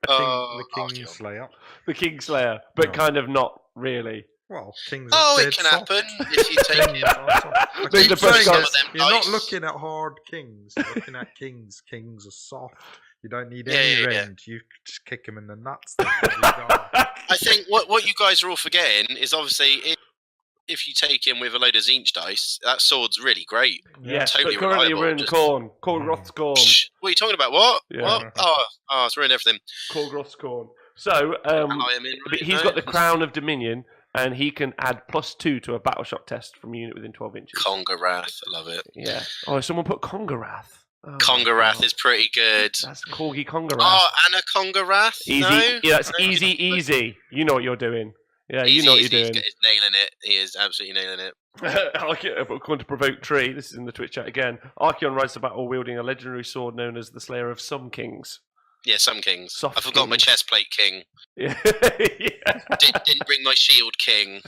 The King Archeon. Slayer. The Kingslayer, but No. kind of not really. Well, Kings Oh, are it dead can soft. happen if you take Kings it. are soft. I There's keep the best saying guys. it. You're not Dice. looking at hard kings. You're looking at kings. Kings are soft. You don't need Yeah, any yeah, yeah. range. You just kick them in the nuts. They'll probably die. I think what you guys are all forgetting is obviously if you take him with a load of Zinch dice, that sword's really great. Yes, totally but currently reliable, we're in just- Khorgorath's Khorn. Psh, what are you talking about? What? Yeah. What? Oh, it's ruined everything. Khorgorath's Khorn. So, I am in, but right? he's No? got the Crown of Dominion, and he can add +2 to a battle shock test from a unit within 12 inches. Khorgorath, I love it. Yeah. Oh, someone put Khorgorath. Oh, my Khorgorath God. is pretty good. That's Corgi Khorgorath. Oh, and a Khorgorath? Easy. No? Yeah, that's No? easy. You know what you're doing. Yeah, Easy, you know what easy. you're doing. He's nailing it. He is absolutely nailing it. According to Provoke Tree, this is in the Twitch chat again. Archeon rides to battle wielding a legendary sword known as the Slayer of some kings. Yeah, some kings. Soft I forgot my kings. chest plate king. Yeah. Didn't bring my shield king.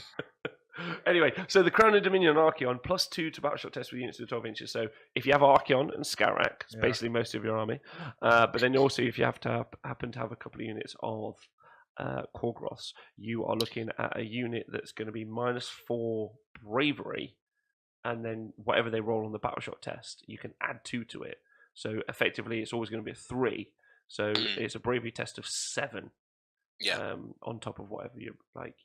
Anyway, so the Crown of Dominion on Archeon, +2 to battle shot test with units to 12 inches. So if you have Archeon and Skarak, it's basically most of your army. But then also if you have to happen to have a couple of units of Khorgoraths, you are looking at a unit that's going to be -4 bravery, and then whatever they roll on the battle shot test, you can add 2 to it. So effectively, it's always going to be a 3. So it's a bravery test of 7. Yeah. On top of whatever your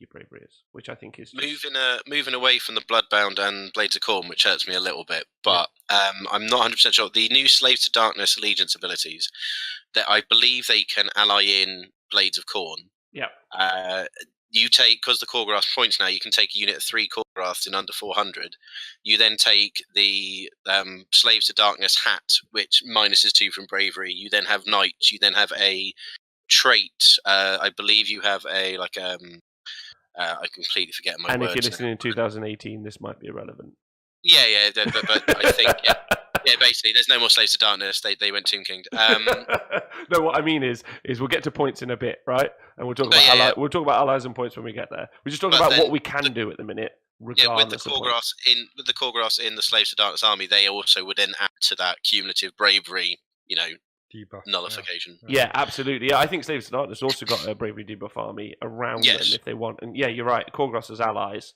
bravery is, which I think is moving away from the Bloodbound and Blades of Khorne, which hurts me a little bit, but I'm not 100% sure. The new Slaves to Darkness allegiance abilities, that I believe they can ally in Blades of Khorne. Yeah. You take, because the Khorgorath points now, you can take a unit of 3 Khorgoraths in under 400. You then take the Slaves to Darkness hat, which minuses 2 from bravery. You then have knights. You then have a trait. I believe you have a I completely forget my And words. if you're listening in 2018, this might be irrelevant. Yeah, but I think yeah, basically, there's no more Slaves to Darkness. They went Tomb King. No, what I mean is we'll get to points in a bit, right? And we'll talk about we'll talk about allies and points when we get there. We're just talking about what we can do at the minute, regardless of points. With the Khorgoraths in the Slaves to Darkness army, they also would then add to that cumulative bravery, Debuff, nullification. Yeah, absolutely. Yeah, I think Slaves to Darkness also got a bravery debuff army around them if they want. And yeah, you're right. Khorgoraths as allies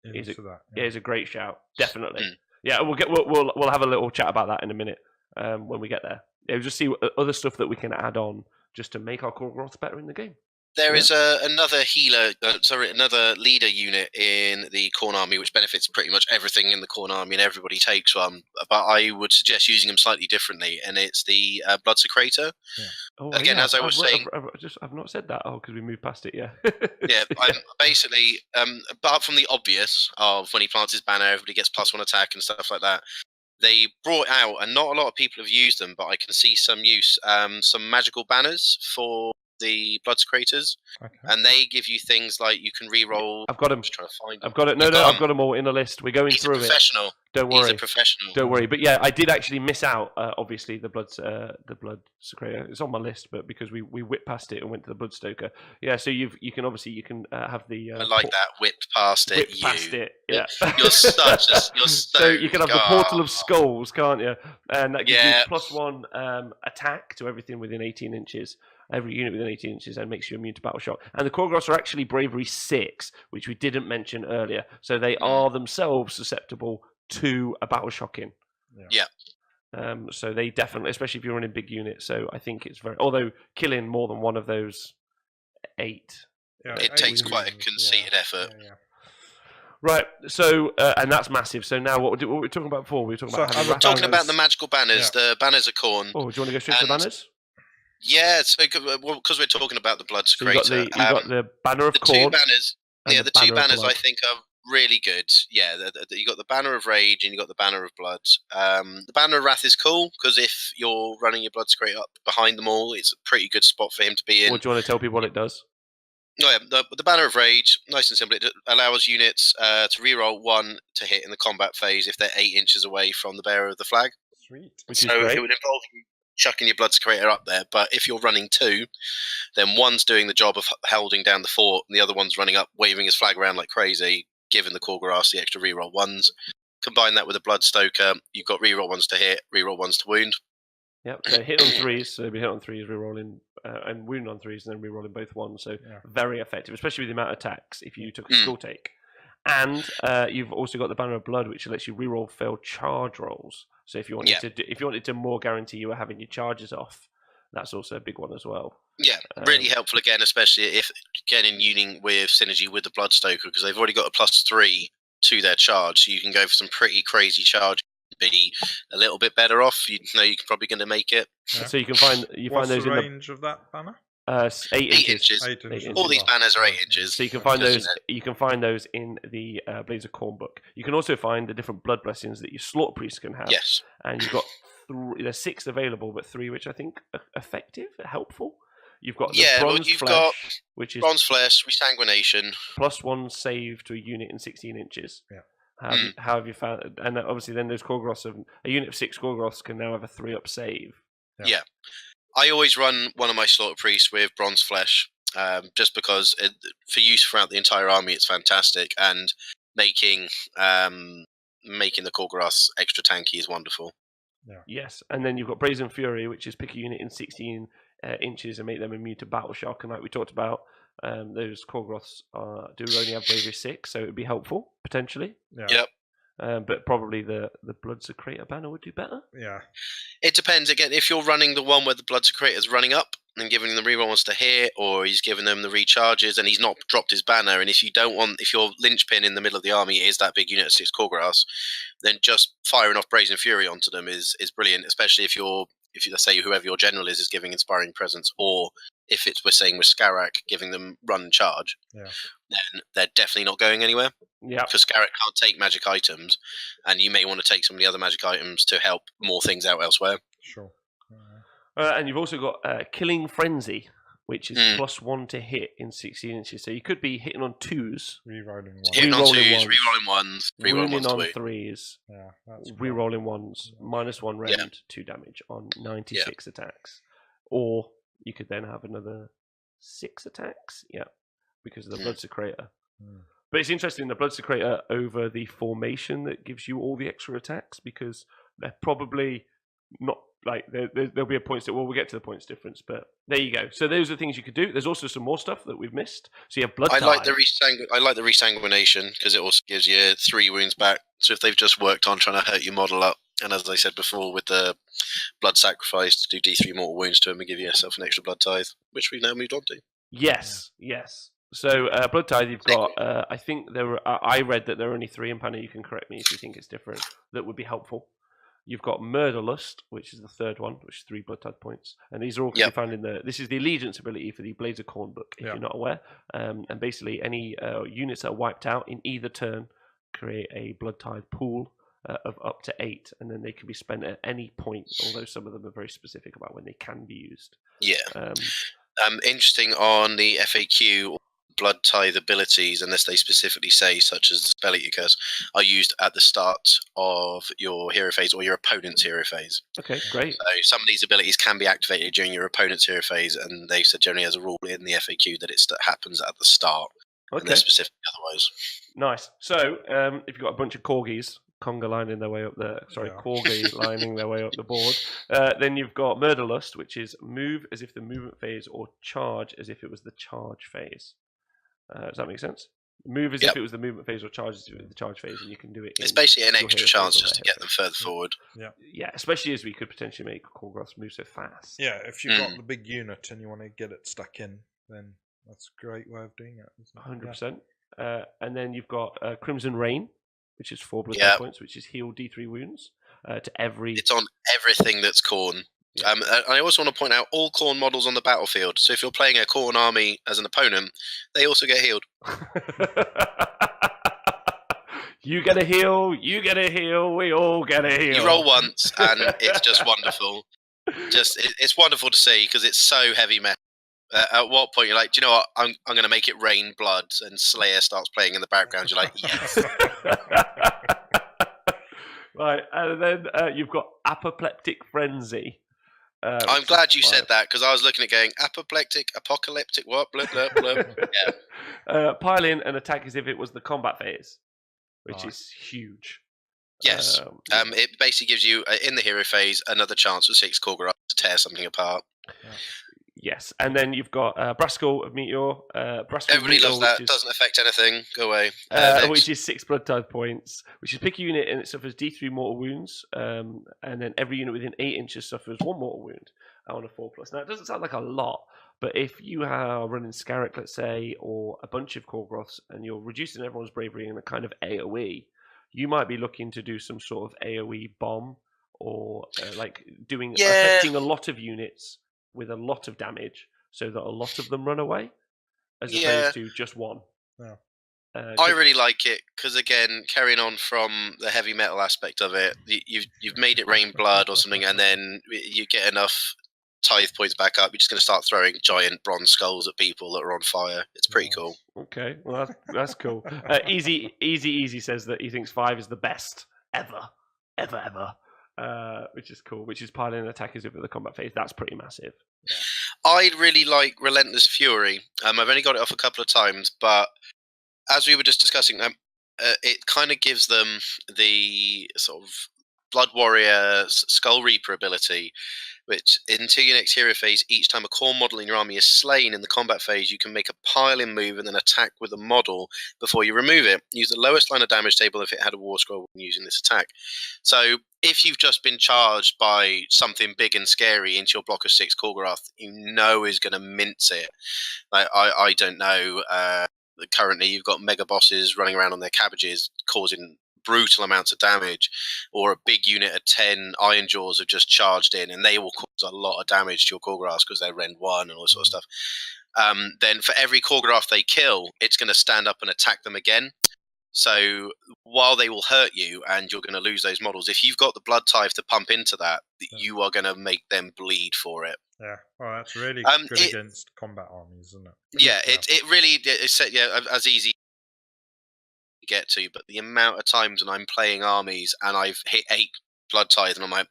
is a great shout. Definitely. Yeah, we'll have a little chat about that in a minute when we get there. Yeah, we'll just see what other stuff that we can add on just to make our Khorgoraths better in the game. There is another healer, another leader unit in the Khorne army, which benefits pretty much everything in the Khorne army, and everybody takes one. But I would suggest using them slightly differently, and it's the Blood Secretor. Yeah. Oh, Again, as I was saying, I've not said that. Oh, because we moved past it. Yeah. yeah, I'm basically, apart from the obvious of when he plants his banner, everybody gets +1 attack and stuff like that. They brought out, and not a lot of people have used them, but I can see some use, some magical banners for the Blood Secretors, Okay. and they give you things like you can re-roll. I've got him. Just trying to find them. I've got it. No, I've got them all in a list. We're going He's through a professional. Don't worry. He's a professional. Don't worry. But yeah, I did actually miss out. Obviously, the blood secretor. It's on my list, but because we whipped past it and went to the blood stoker. Yeah, so you can have the. I like that. Whipped past it. Whipped past it. Yeah. You're such a. You're so you can have the portal of skulls, can't you? And that gives you +1 attack to everything within 18 inches. Every unit within 18 inches, and makes you immune to battle shock. And the Khorgoraths are actually bravery 6, which we didn't mention earlier. So they are themselves susceptible to a battle shocking. Yeah. So they definitely, especially if you're running big units. So I think it's very. Although killing more than one of those 8. Yeah, it takes quite a conceited effort. Yeah. Right. So and that's massive. So now what were we talking about before? We were talking about the magical banners. Yeah. The banners of Khorne. Oh, do you want to go straight to the banners? Yeah, so because we're talking about the Blood Secretor, so you got the banner of the Khorne. 2 banners. Yeah, the 2 banners I think are really good. Yeah, you got the banner of Rage and you got the banner of Blood. The banner of Wrath is cool because if you're running your Blood Secretor up behind them all, it's a pretty good spot for him to be in. Or do you want to tell people what it does? Oh, yeah, the banner of Rage, nice and simple. It allows units to reroll 1 to hit in the combat phase if they're 8 inches away from the bearer of the flag. Sweet. So it would involve you chucking your Blood Secretor up there, but if you're running 2, then one's doing the job of holding down the fort, and the other one's running up, waving his flag around like crazy, giving the Khorgoraths the extra reroll 1s. Combine that with a Blood Stoker, you've got reroll 1s to hit, reroll 1s to wound. Yep, so hit on 3s, so we hit on 3s, rerolling, and wound on 3s, and then rerolling both 1s, so very effective, especially with the amount of attacks if you took a skull take. And you've also got the Banner of Blood, which lets you reroll failed charge rolls. So if you wanted to more guarantee you were having your charges off, that's also a big one as well. Yeah, really helpful again, especially if getting uniting with synergy with the Blood Stoker, because they've already got a +3 to their charge, so you can go for some pretty crazy charge. Be a little bit better off. You know you're probably going to make it. Yeah. So you can find What's those the in range of that banner? 8 inches. 8 inches. All these banners are 8 inches. So you can find those. You can find those in the Blades of Khorne book. You can also find the different blood blessings that your slaughter priests can have. Yes. And you've got there's 6 available, but 3 which I think are effective, helpful. You've got the bronze flesh, which is bronze flesh, resanguination, +1 save to a unit in 16 inches. Yeah. How have you found? And obviously, then those Khorgoraths a unit of 6 Khorgoraths can now have a 3-up save. Yeah. I always run one of my slaughter priests with bronze flesh, just because for use throughout the entire army, it's fantastic, and making the Khorgoraths extra tanky is wonderful. Yeah. Yes, and then you've got Brazen Fury, which is pick a unit in 16 inches and make them immune to battle shock. And like we talked about, those Khorgoraths do only have bravery 6, so it would be helpful potentially. Yeah. Yep. But probably the Blood Secretor banner would do better. Yeah. It depends. Again, if you're running the one where the Blood Secretor is running up and giving them the reroll ones to hit, or he's giving them the recharges and he's not dropped his banner, and if your linchpin in the middle of the army is that big unit of 6 Khorgoraths, then just firing off Brazen Fury onto them is brilliant, especially if let's say whoever your general is giving inspiring presence, or if we're saying with Skarak giving them run and charge, then they're definitely not going anywhere. Yeah, because Skarak can't take magic items, and you may want to take some of the other magic items to help more things out elsewhere. Sure. And you've also got Killing Frenzy, which is +1 to hit in 16 inches. So you could be hitting on 2s, rerolling 1s, hitting on 2s, rerolling 1s, rerolling on 3s, that's rerolling 1s, -1 rend, 2 damage on 96 attacks. Or you could then have another 6 attacks, because of the Blood Secretor. But it's interesting, the Blood Secretor over the formation that gives you all the extra attacks, because they're probably not like there'll be a points. We'll get to the points difference, but there you go. So those are things you could do. There's also some more stuff that we've missed. So you have blood. I like the resanguination because it also gives you 3 wounds back. So if they've just worked on trying to hurt your model up, and as I said before, with the blood sacrifice to do D3 mortal wounds to him and give yourself an extra blood tithe, which we've now moved on to. Yes, yes. So Blood Tithe, you've got. I think there were. I read that there are only 3 in Panna. You can correct me if you think it's different. That would be helpful. You've got Murderlust, which is the 3rd one, which is 3 Blood Tithe points, and these are all can be found in the. This is the Allegiance ability for the Blades of Khorne book, if you're not aware. And basically, any units that are wiped out in either turn create a Blood Tithe pool of up to 8, and then they can be spent at any point. Although some of them are very specific about when they can be used. Yeah. Interesting on the FAQ, Blood Tithe abilities, unless they specifically say, such as the Spell-Eater Curse, are used at the start of your hero phase or your opponent's hero phase. Okay, great. So some of these abilities can be activated during your opponent's hero phase, and they said generally as a rule in the FAQ that it happens at the start. Okay. And they're specific otherwise. Nice. So if you've got a bunch of corgis, conga lining their way up the corgi lining their way up the board. Then you've got Murderlust, which is move as if the movement phase or charge as if it was the charge phase. Does that make sense? Move as if it was the movement phase or charge as if it was the charge phase, and you can do it. It's basically an extra chance just to get them further forward. Yeah, especially as we could potentially make Khorgorath move so fast. Yeah, if you've got the big unit and you want to get it stuck in, then that's a great way of doing it. 100%. And then you've got Crimson Rain, which is 4 blood Tithe points, which is heal D3 wounds to every. It's on everything that's Khorne. Yeah. I also want to point out all Khorne models on the battlefield. So if you're playing a Khorne army as an opponent, they also get healed. You get a heal, you get a heal, we all get a heal. You roll once, and it's just wonderful. It's wonderful to see because it's so heavy metal. At what point you're like, do you know what? I'm going to make it rain blood, and Slayer starts playing in the background. You're like, yes. Right, and then you've got Apoplectic Frenzy. I'm glad you said that because I was looking at going apoplectic, apocalyptic, what? Blah, blah, blah. Yeah. Pile in and attack as if it was the combat phase, which is huge. Yes. It basically gives you, in the hero phase, another chance for 6 Khorgorath to tear something apart. Yeah. Yes, and then you've got Braskell of Meteor. Everybody loves that. Doesn't affect anything. Go away. Which is 6 blood tithe points. Which is pick a unit and it suffers D3 mortal wounds. And then every unit within 8 inches suffers 1 mortal wound on a 4+. Now it doesn't sound like a lot, but if you are running Scarrick, let's say, or a bunch of Khorgoraths, and you're reducing everyone's bravery in a kind of AOE, you might be looking to do some sort of AOE bomb or affecting a lot of units with a lot of damage, so that a lot of them run away, as opposed to just one. Yeah. I really like it because, again, carrying on from the heavy metal aspect of it, you've made it rain blood or something, and then you get enough tithe points back up. You're just going to start throwing giant bronze skulls at people that are on fire. It's pretty cool. Okay, well that's cool. Easy says that he thinks 5 is the best ever. Which is cool, which is piling attackers over the combat phase. That's pretty massive. Yeah. I really like Relentless Fury. I've only got it off a couple of times, but as we were just discussing, it kind of gives them the sort of Blood Warrior Skull Reaper ability, which until your next hero phase, each time a core model in your army is slain in the combat phase, you can make a pile-in move and then attack with a model before you remove it. Use the lowest line of damage table if it had a war scroll when using this attack. So if you've just been charged by something big and scary into your block of 6 Khorgorath, you know is going to mince it. I don't know. Currently, you've got mega bosses running around on their cabbages causing brutal amounts of damage, or a big unit of 10 Iron Jaws have just charged in and they will cause a lot of damage to your Khorgorath because they're Rend 1 and all sort of stuff. Then for every Khorgorath they kill, it's going to stand up and attack them again. So while they will hurt you and you're going to lose those models, if you've got the blood tithe to pump into that, you are going to make them bleed for it. Yeah, well, that's really good against combat armies, isn't it? Yeah, it really is as easy get to, but the amount of times when I'm playing armies and I've hit 8 blood tithe and I'm like,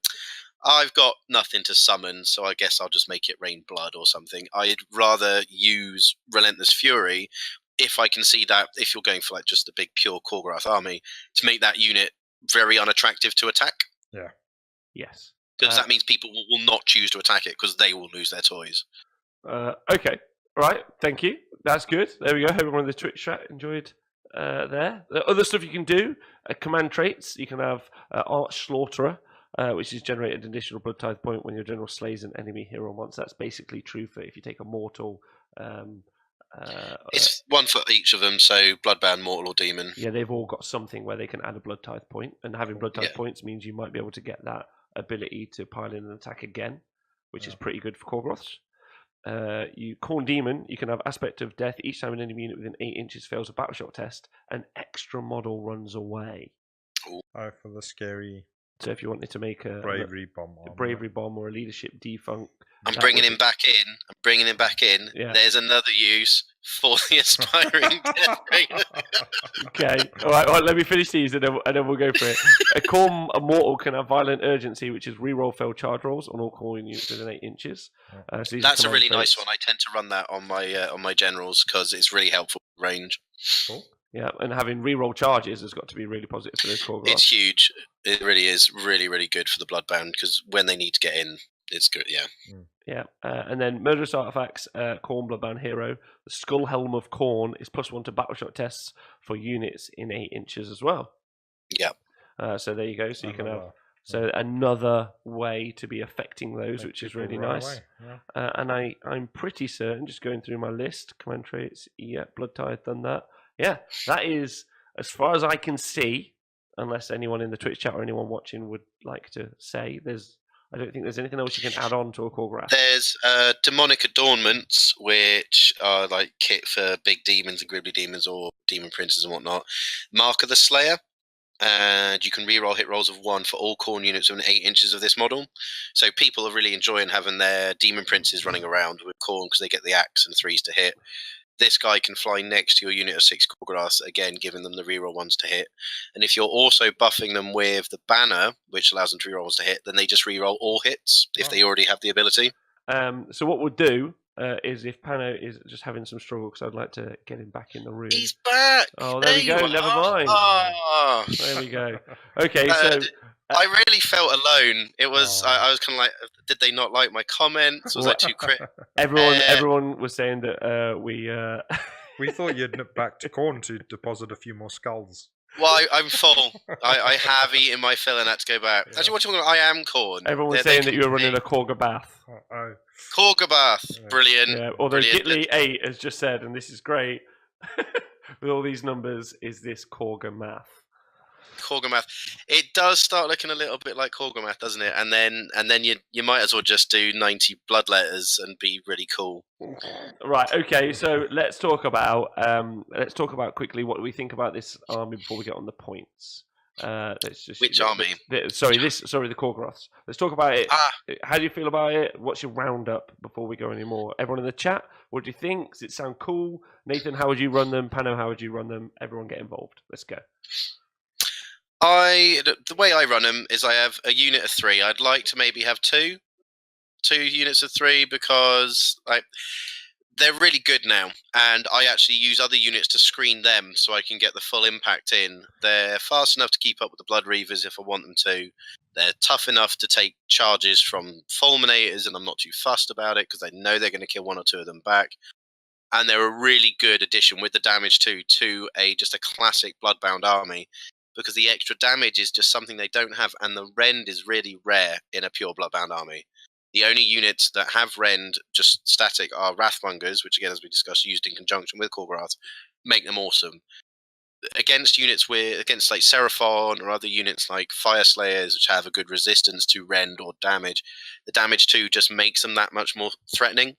I've got nothing to summon, so I guess I'll just make it rain blood or something. I'd rather use Relentless Fury if I can see that, if you're going for like just a big pure Khorgorath army, to make that unit very unattractive to attack. Yeah. Yes. Because that means people will not choose to attack it because they will lose their toys. Okay. Right. Thank you. That's good. There we go. Everyone in the Twitch chat enjoyed there. The other stuff you can do, command traits. You can have Arch Slaughterer, which is generated an additional blood tithe point when your general slays an enemy hero once. That's basically true for if you take a mortal It's one for each of them, so Bloodbound, Mortal, or Demon. Yeah, they've all got something where they can add a Blood Tithe point, and having Blood Tithe points means you might be able to get that ability to pile in an attack again, which is pretty good for Khorgoraths. You Khorn Demon, you can have Aspect of Death each time an enemy unit within 8 inches fails a battle shot test, an extra model runs away. Oh, for the scary. So if you wanted to make a bravery bomb, or a leadership defunct, I'm bringing him back in. Yeah. There's another use for the aspiring death bringer. Okay, all right. Let me finish these, and then we'll go for it. A Khorn Immortal can have Violent Urgency, which is reroll failed charge rolls on all Khorn units within 8 inches. So that's a really nice one. I tend to run that on my generals because it's really helpful range. Cool. Yeah, and having reroll charges has got to be really positive for those Khorgoraths. It's huge. It really is really, really good for the Bloodbound because when they need to get in, it's good. Yeah. Yeah, and then Murderous Artifacts, Khorn Bloodbound Hero. The Skull Helm of Khorn is +1 to battleshot tests for units in 8 inches as well. Yeah. So there you go. So you can have another way to be affecting those, which is really nice. Yeah. And I'm pretty certain, just going through my list, command traits, Blood Tithe, done that. Yeah, that is, as far as I can see, unless anyone in the Twitch chat or anyone watching would like to say, I don't think there's anything else you can add on to a Khorgorath. There's demonic adornments, which are like kit for big demons and gribbly demons or demon princes and whatnot. Mark of the Slayer, and you can reroll hit rolls of 1 for all Khorn units within 8 inches of this model. So people are really enjoying having their demon princes running around with Khorn because they get the axe and 3s to hit. This guy can fly next to your unit of 6 Khorgoraths, again giving them the reroll 1s to hit. And if you're also buffing them with the banner, which allows them to reroll 1s to hit, then they just reroll all hits if they already have the ability. So what we'll do is, if Pano is just having some struggle, because I'd like to get him back in the room. He's back! Oh, there we go. Never mind. Oh. There we go. Okay, so... I really felt alone. It was. I was kind of like, did they not like my comments? Was I too crit? Everyone was saying that we. We thought you'd nip back to Khorn to deposit a few more skulls. Well, I'm full. I have eaten my fill and had to go back. Actually, what you talking about? I am Khorn. Everyone was saying that you were running a Khorgorath. Khorgorath, brilliant. Yeah, although brilliant. Gitly8 has just said, and this is great, with all these numbers, is this Khorgorath? Khorgorath. It does start looking a little bit like Khorgorath, doesn't it? And then you might as well just do 90 blood letters and be really cool. Right. Okay. So let's talk about quickly what we think about this army before we get on the points. Which army? The Khorgoraths. Let's talk about it. How do you feel about it? What's your roundup before we go any more? Everyone in the chat, what do you think? Does it sound cool? Nathan, how would you run them? Pano, how would you run them? Everyone get involved. Let's go. The way I run them is I have a unit of 3. I'd like to maybe have two units of 3 because they're really good now, and I actually use other units to screen them so I can get the full impact in. They're fast enough to keep up with the Blood Reavers if I want them to. They're tough enough to take charges from Fulminators, and I'm not too fussed about it because I know they're going to kill 1 or 2 of them back. And they're a really good addition with the damage to just a classic Bloodbound army. Because the extra damage is just something they don't have, and the rend is really rare in a pure Bloodbound army. The only units that have rend just static are Wrathmongers, which again, as we discussed, used in conjunction with Khorgorath, make them awesome. Against like Seraphon or other units like Fire Slayers, which have a good resistance to rend or damage, the damage 2 just makes them that much more threatening.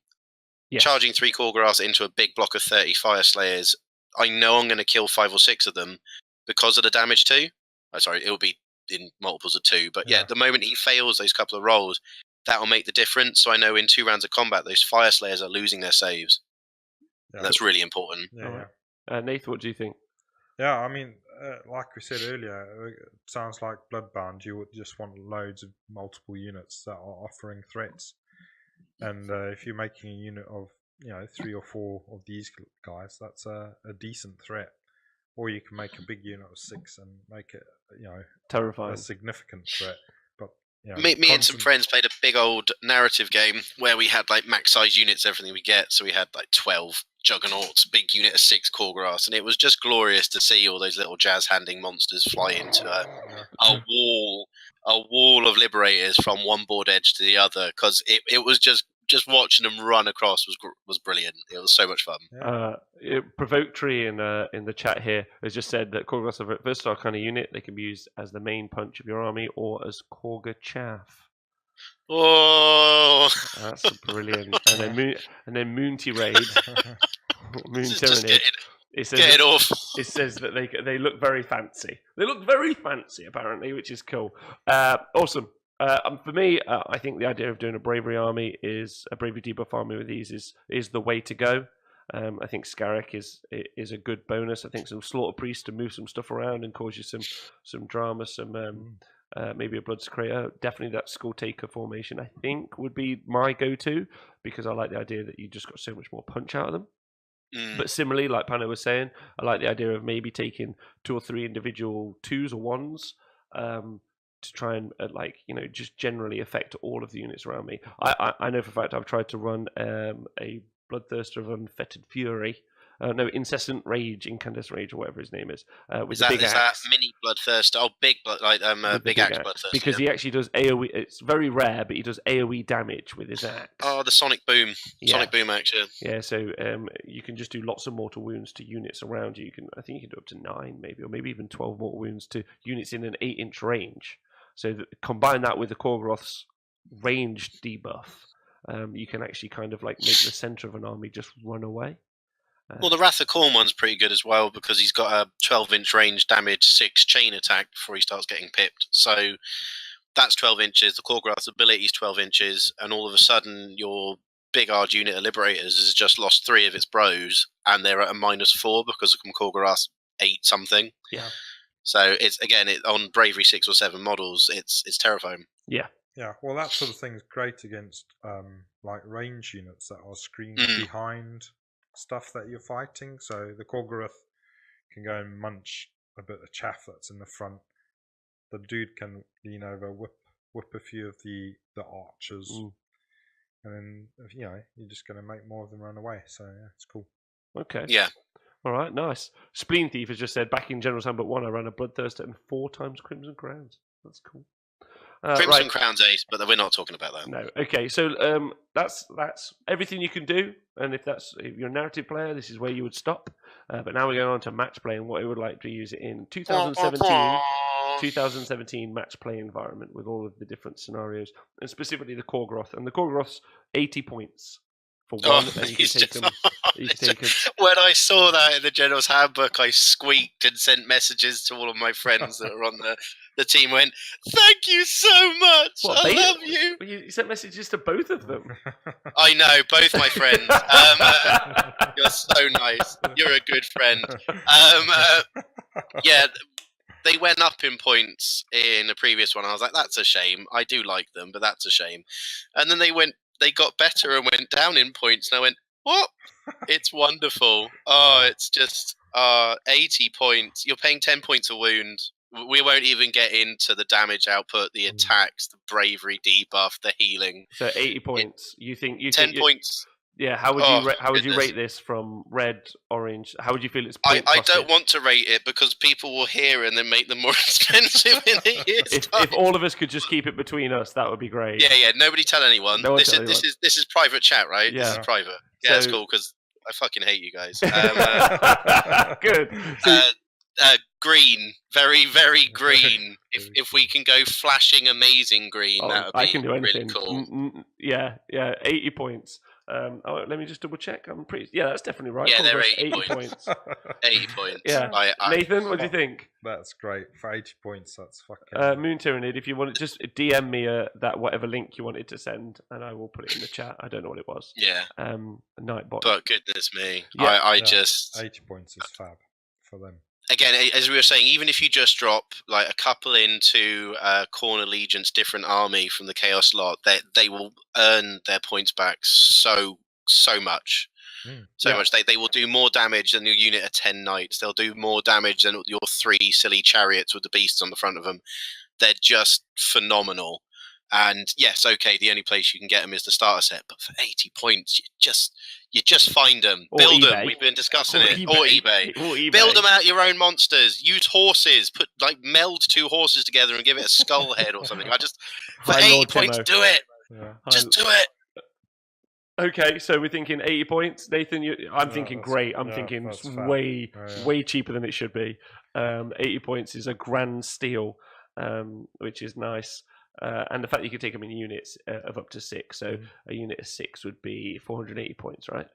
Yes. Charging 3 Khorgoraths into a big block of 30 Fire Slayers, I know I'm going to kill 5 or 6 of them. Because of the damage 2. It'll be in multiples of 2. But yeah, the moment he fails those couple of rolls, that'll make the difference. So I know in 2 rounds of combat, those Fire Slayers are losing their saves. Yeah. That's really important. Yeah. Nathan, what do you think? Yeah, I mean, like we said earlier, it sounds like Bloodbound. You would just want loads of multiple units that are offering threats. And if you're making a unit of 3 or 4 of these guys, that's a decent threat. Or you can make a big unit of 6 and make it, terrifying, a significant threat. But me and some friends played a big old narrative game where we had like max size units, everything we get. So we had like 12 Juggernauts, big unit of 6 Khorgoraths, and it was just glorious to see all those little jazz handing monsters fly into a wall of Liberators from one board edge to the other, because it was just just watching them run across was brilliant. It was so much fun. Provoke Tree in the chat here has just said that Khorgoraths are a versatile kind of unit. They can be used as the main punch of your army or as Khorga chaff. Oh, that's brilliant. And then Moonty Raid, Moon Tyrannid. It says that they look very fancy. They look very fancy apparently, which is cool. Awesome. For me, I think the idea of doing a bravery army a bravery debuff army with these is the way to go. I think Scarek is a good bonus. I think some Slaughter Priest to move some stuff around and cause you some drama, maybe a Blood Secretor. Definitely that Skull Taker formation, I think, would be my go-to, because I like the idea that you just got so much more punch out of them. But similarly, like Pano was saying, I like the idea of maybe taking 2 or 3 individual 2s or 1s to try and just generally affect all of the units around me. I know for a fact I've tried to run a Bloodthirster of Unfettered Fury. Incessant Rage, Incandescent Rage, or whatever his name is. With the big axe. Is that mini Bloodthirster? Oh, big axe Bloodthirster. Because he actually does AoE. It's very rare, but he does AoE damage with his axe. Oh, the Sonic Boom. Yeah. Sonic Boom axe, yeah. So you can just do lots of mortal wounds to units around you. I think you can do up to 9, maybe, or maybe even 12 mortal wounds to units in an 8-inch range. So combine that with the Khorgorath's ranged debuff, you can actually kind of make the center of an army just run away. Well, the Wrath of Khorne one's pretty good as well, because he's got a 12-inch range damage 6 chain attack before he starts getting pipped. So that's 12 inches. The Khorgorath's ability is 12 inches, and all of a sudden your big hard unit of Liberators has just lost 3 of its bros, and they're at a -4 because of Khorgorath's 8 something. Yeah. So it's on Bravery 6 or 7 models, it's terrifying. Yeah. Yeah, well, that sort of thing is great against range units that are screened behind stuff that you're fighting. So the Khorgorath can go and munch a bit of chaff that's in the front. The dude can lean over, whip a few of the archers, and then you're just going to make more of them run away. So yeah, it's cool. Okay. Yeah. All right, nice. Spleen Thief has just said, back in General's Handbook 1, I ran a Bloodthirster and 4 times Crimson Crowns. That's cool. Crimson Crown's ace, but we're not talking about that. No. Okay, so that's everything you can do, and if you're a narrative player, this is where you would stop. But now we're going on to match play and what I would like to use it in 2017 match play environment with all of the different scenarios, and specifically the Khorgorath. And the Khorgorath's 80 points for one, and you can take them. When I saw that in the General's Handbook, I squeaked and sent messages to all of my friends that were on the team. Went, thank you so much. I love you. You sent messages to both of them. I know, both my friends. You're so nice. You're a good friend. Yeah, they went up in points in the previous one. I was like, that's a shame. I do like them, but that's a shame. And then they got better and went down in points. And I went, what? It's wonderful. Oh, it's just 80 points. You're paying 10 points a wound. We won't even get into the damage output, the attacks, the bravery debuff, the healing. So 80 points. You think 10 points? Yeah. How would you rate this from red, orange? How would you feel it's? I don't want to rate it because people will hear and then make them more expensive in a year's time. If all of us could just keep it between us, that would be great. Yeah. Nobody tell anyone. This is private chat, right? Yeah. This is private. Yeah, that's cool because I fucking hate you guys. Good. Green, very, very green. If we can go flashing, amazing green, that would be I can do anything. Really cool. Yeah, 80 points. Let me just double check. I'm pretty. Yeah, that's definitely right. Yeah, they're 80 points. 80 points. Yeah. Nathan, what do you think? That's great. For 80 points, that's fucking. Moon Tyrannid, if you want to just DM me that whatever link you wanted to send, and I will put it in the chat. I don't know what it was. Yeah. Nightbot. But goodness me, yeah. Just 80 points is fab for them. Again, as we were saying, even if you just drop like a couple into Khorne Allegiance, different army from the Chaos lot, they will earn their points back so much. Much. They will do more damage than your unit of 10 knights. They'll do more damage than your 3 silly chariots with the beasts on the front of them. They're just phenomenal. And yes, okay, the only place you can get them is the starter set, but for 80 points, you just find them, build them. We've been discussing it, or eBay. Build them out your own monsters. Use horses. Meld 2 horses together and give it a skull head or something. For 80 points, do it. Yeah. Just do it. Okay, so we're thinking 80 points. Nathan, I'm thinking that's- great. I'm yeah, thinking that's it's fair. way cheaper than it should be. 80 points is a grand steal, which is nice. And the fact that you can take them in units of up to 6. So a unit of 6 would be 480 points, right?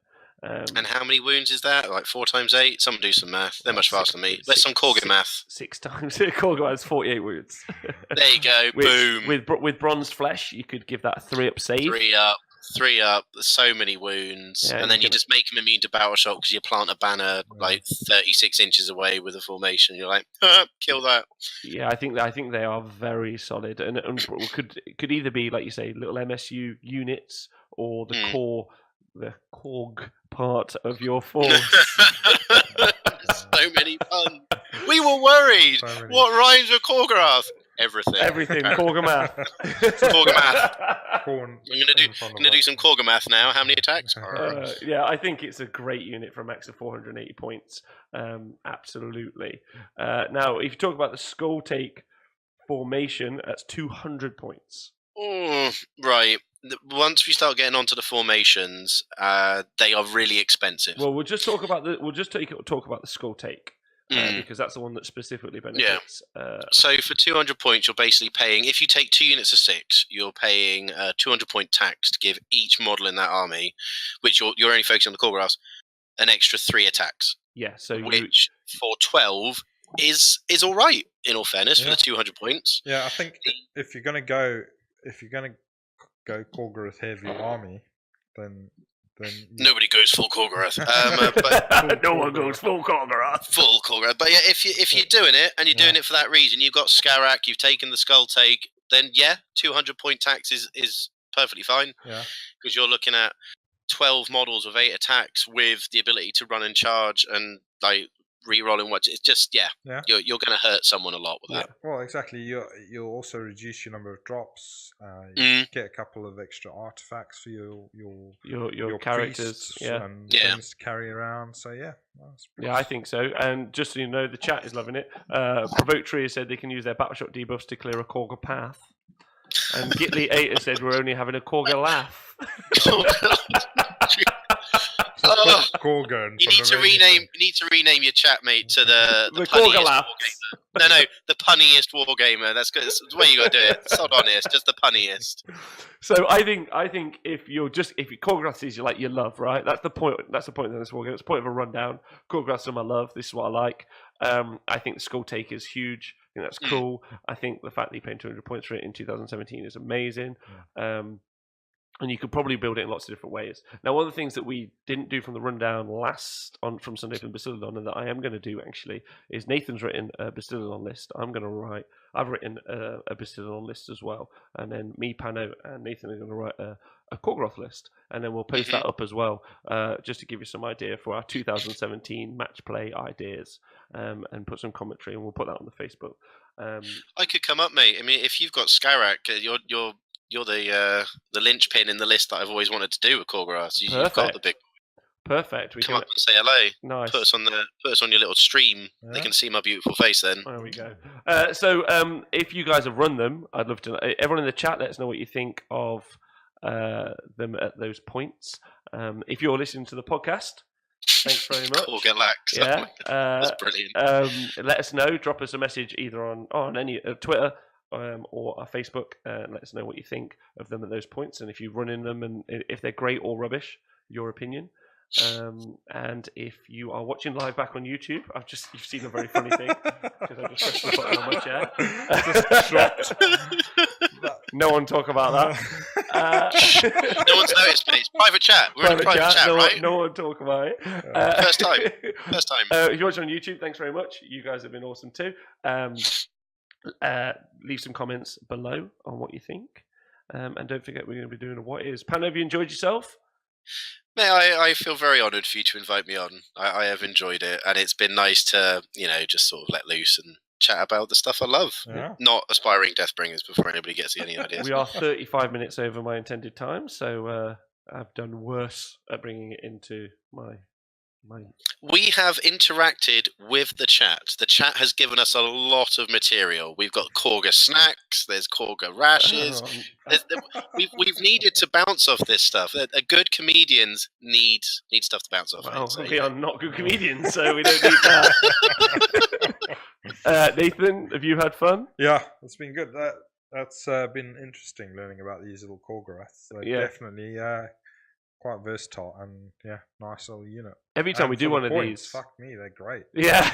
And how many wounds is that? Like 4 times 8? Someone do some math. They're much faster than me. Let's some Khorgorath math. 6 times. Khorgorath has 48 wounds. There you go. Boom. With bronzed flesh, you could give that a 3-up save. 3 up. There's so many wounds. Yeah, and then you just make them immune to battle shock because you plant a banner like 36 inches away with a formation. You're like, kill that. Yeah, I think they are very solid, and could either be, like you say, little MSU units or the Korg part of your force. So many puns. We were worried. What rhymes with Khorgorath? Everything. Khorgorath. Khorgorath. I'm gonna do some Khorgorath now. How many attacks? Yeah, I think it's a great unit for a max of 480 points. Absolutely. Now, if you talk about the Skull Take formation, that's 200 points. Right. Once we start getting onto the formations, they are really expensive. Well, we'll just talk about the Skull Take. Because that's the one that specifically benefits. So for 200 points, you're basically paying, if you take 2 units of 6, you're paying 200 point tax to give each model in that army, which you're only focusing on the Khorgorath, an extra 3 attacks. Yeah, so which for 12 is all right, in all fairness, for the 200 points. Yeah, I think if you're gonna go Khorgorath heavy army, then nobody goes full Khorgorath. But no one goes full Khorgorath. Full Khorgorath. But yeah, if you're doing it and you're doing it for that reason, you've got Skarak, you've taken the Skull Take, then 200 point tax is perfectly fine. Yeah. Because you're looking at 12 models with 8 attacks with the ability to run and charge and like re-rolling what it's just you're going to hurt someone a lot with that. Well, exactly. You'll also reduce your number of drops. You get a couple of extra artifacts for your characters, and things to carry around. So I think so. And just so you know, the chat is loving it. Provoke Tree has said they can use their battleshot debuffs to clear a Korga path. And Gitly8 has said we're only having a Korga laugh. You need to rename your chat, mate, to the Korga laugh. No, the punniest wargamer. That's good. That's the way you got to do it. It's not honest, just the punniest. So I think if Khorgorath is your love, right? That's the point. That's the point of this wargame. It's the point of a rundown. Khorgorath's are my love. This is what I like. I think the Skull Take is huge. I think that's cool. I think the fact that you paid 200 points for it in 2017 is amazing. And you could probably build it in lots of different ways. Now, one of the things that we didn't do from the rundown from Sunday from Bastillodon, and that I am going to do actually, is Nathan's written a Bastillodon list. I've written a Bastillodon list as well. And then me, Pano, and Nathan are going to write a Khorgorath list. And then we'll post that up as well, just to give you some idea for our 2017 match play ideas, and put some commentary, and we'll put that on the Facebook. I could come up, mate. I mean, if you've got Skarak, you're the linchpin in the list that I've always wanted to do with Khorgorath. You've got the big. Perfect. Come up and say hello. Nice. Put us on your little stream. Yeah. They can see my beautiful face then. There we go. So if you guys have run them, I'd love to know. Everyone in the chat, let us know what you think of them at those points. If you're listening to the podcast, thanks very much. Khorgorath. Yeah. That's brilliant. Let us know. Drop us a message either on any Twitter. Or our Facebook, and let us know what you think of them at those points, and if you're running them, and if they're great or rubbish, your opinion. And if you are watching live back on YouTube, you've seen a very funny thing because I just pressed the button on my chair. No one talk about that. No one's noticed, but it's private chat. We're in a private chat, right? No one talk about it. First time. If you're watching on YouTube, thanks very much. You guys have been awesome too. Leave some comments below on what you think, and don't forget we're going to be doing a What Is. Pan, have you enjoyed yourself? Mate, I feel very honoured for you to invite me on. I have enjoyed it, and it's been nice to just sort of let loose and chat about the stuff I love. Yeah. Not aspiring Deathbringers before anybody gets any ideas. We are 35 minutes over my intended time, so I've done worse at bringing it into my We have interacted with the chat. The chat has given us a lot of material. We've got Khorga snacks. There's Khorga rashes. We've needed to bounce off this stuff. A good comedians need stuff to bounce off. Well, so, we are not good comedians, so we don't need that. Nathan, have you had fun? Yeah, it's been good. That's been interesting learning about these little Khorgoraths. They're definitely quite versatile and nice little unit. Every time we do one of these, fuck me, they're great. Yeah.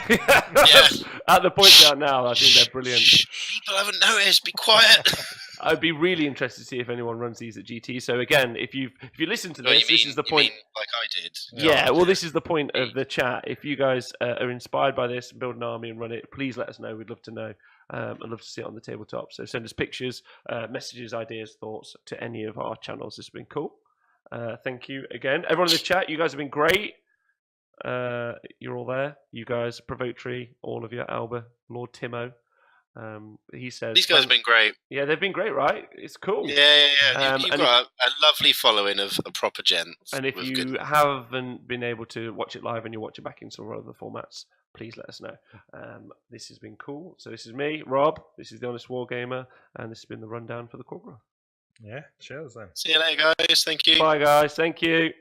At the point down now, I think they're brilliant. People haven't noticed. Be quiet. I'd be really interested to see if anyone runs these at GT. So again, if you listen to this, this is the point. Like I did. Yeah. Well, this is the point of the chat. If you guys are inspired by this, build an army and run it, please let us know. We'd love to know. I'd love to see it on the tabletop. So send us pictures, messages, ideas, thoughts to any of our channels. This has been cool. Thank you again, everyone in the chat. You guys have been great. You're all there. You guys, Provotry, all of you, Alba, Lord Timo. He says these guys have been great. Yeah, they've been great, right? It's cool. Yeah. You've got a lovely following of proper gents. And if you haven't been able to watch it live and you watch it back in some other formats, please let us know. This has been cool. So this is me, Rob. This is the Honest Wargamer, and this has been the rundown for the Khorgorath. Yeah, cheers then. See you later, guys. Thank you. Bye, guys. Thank you.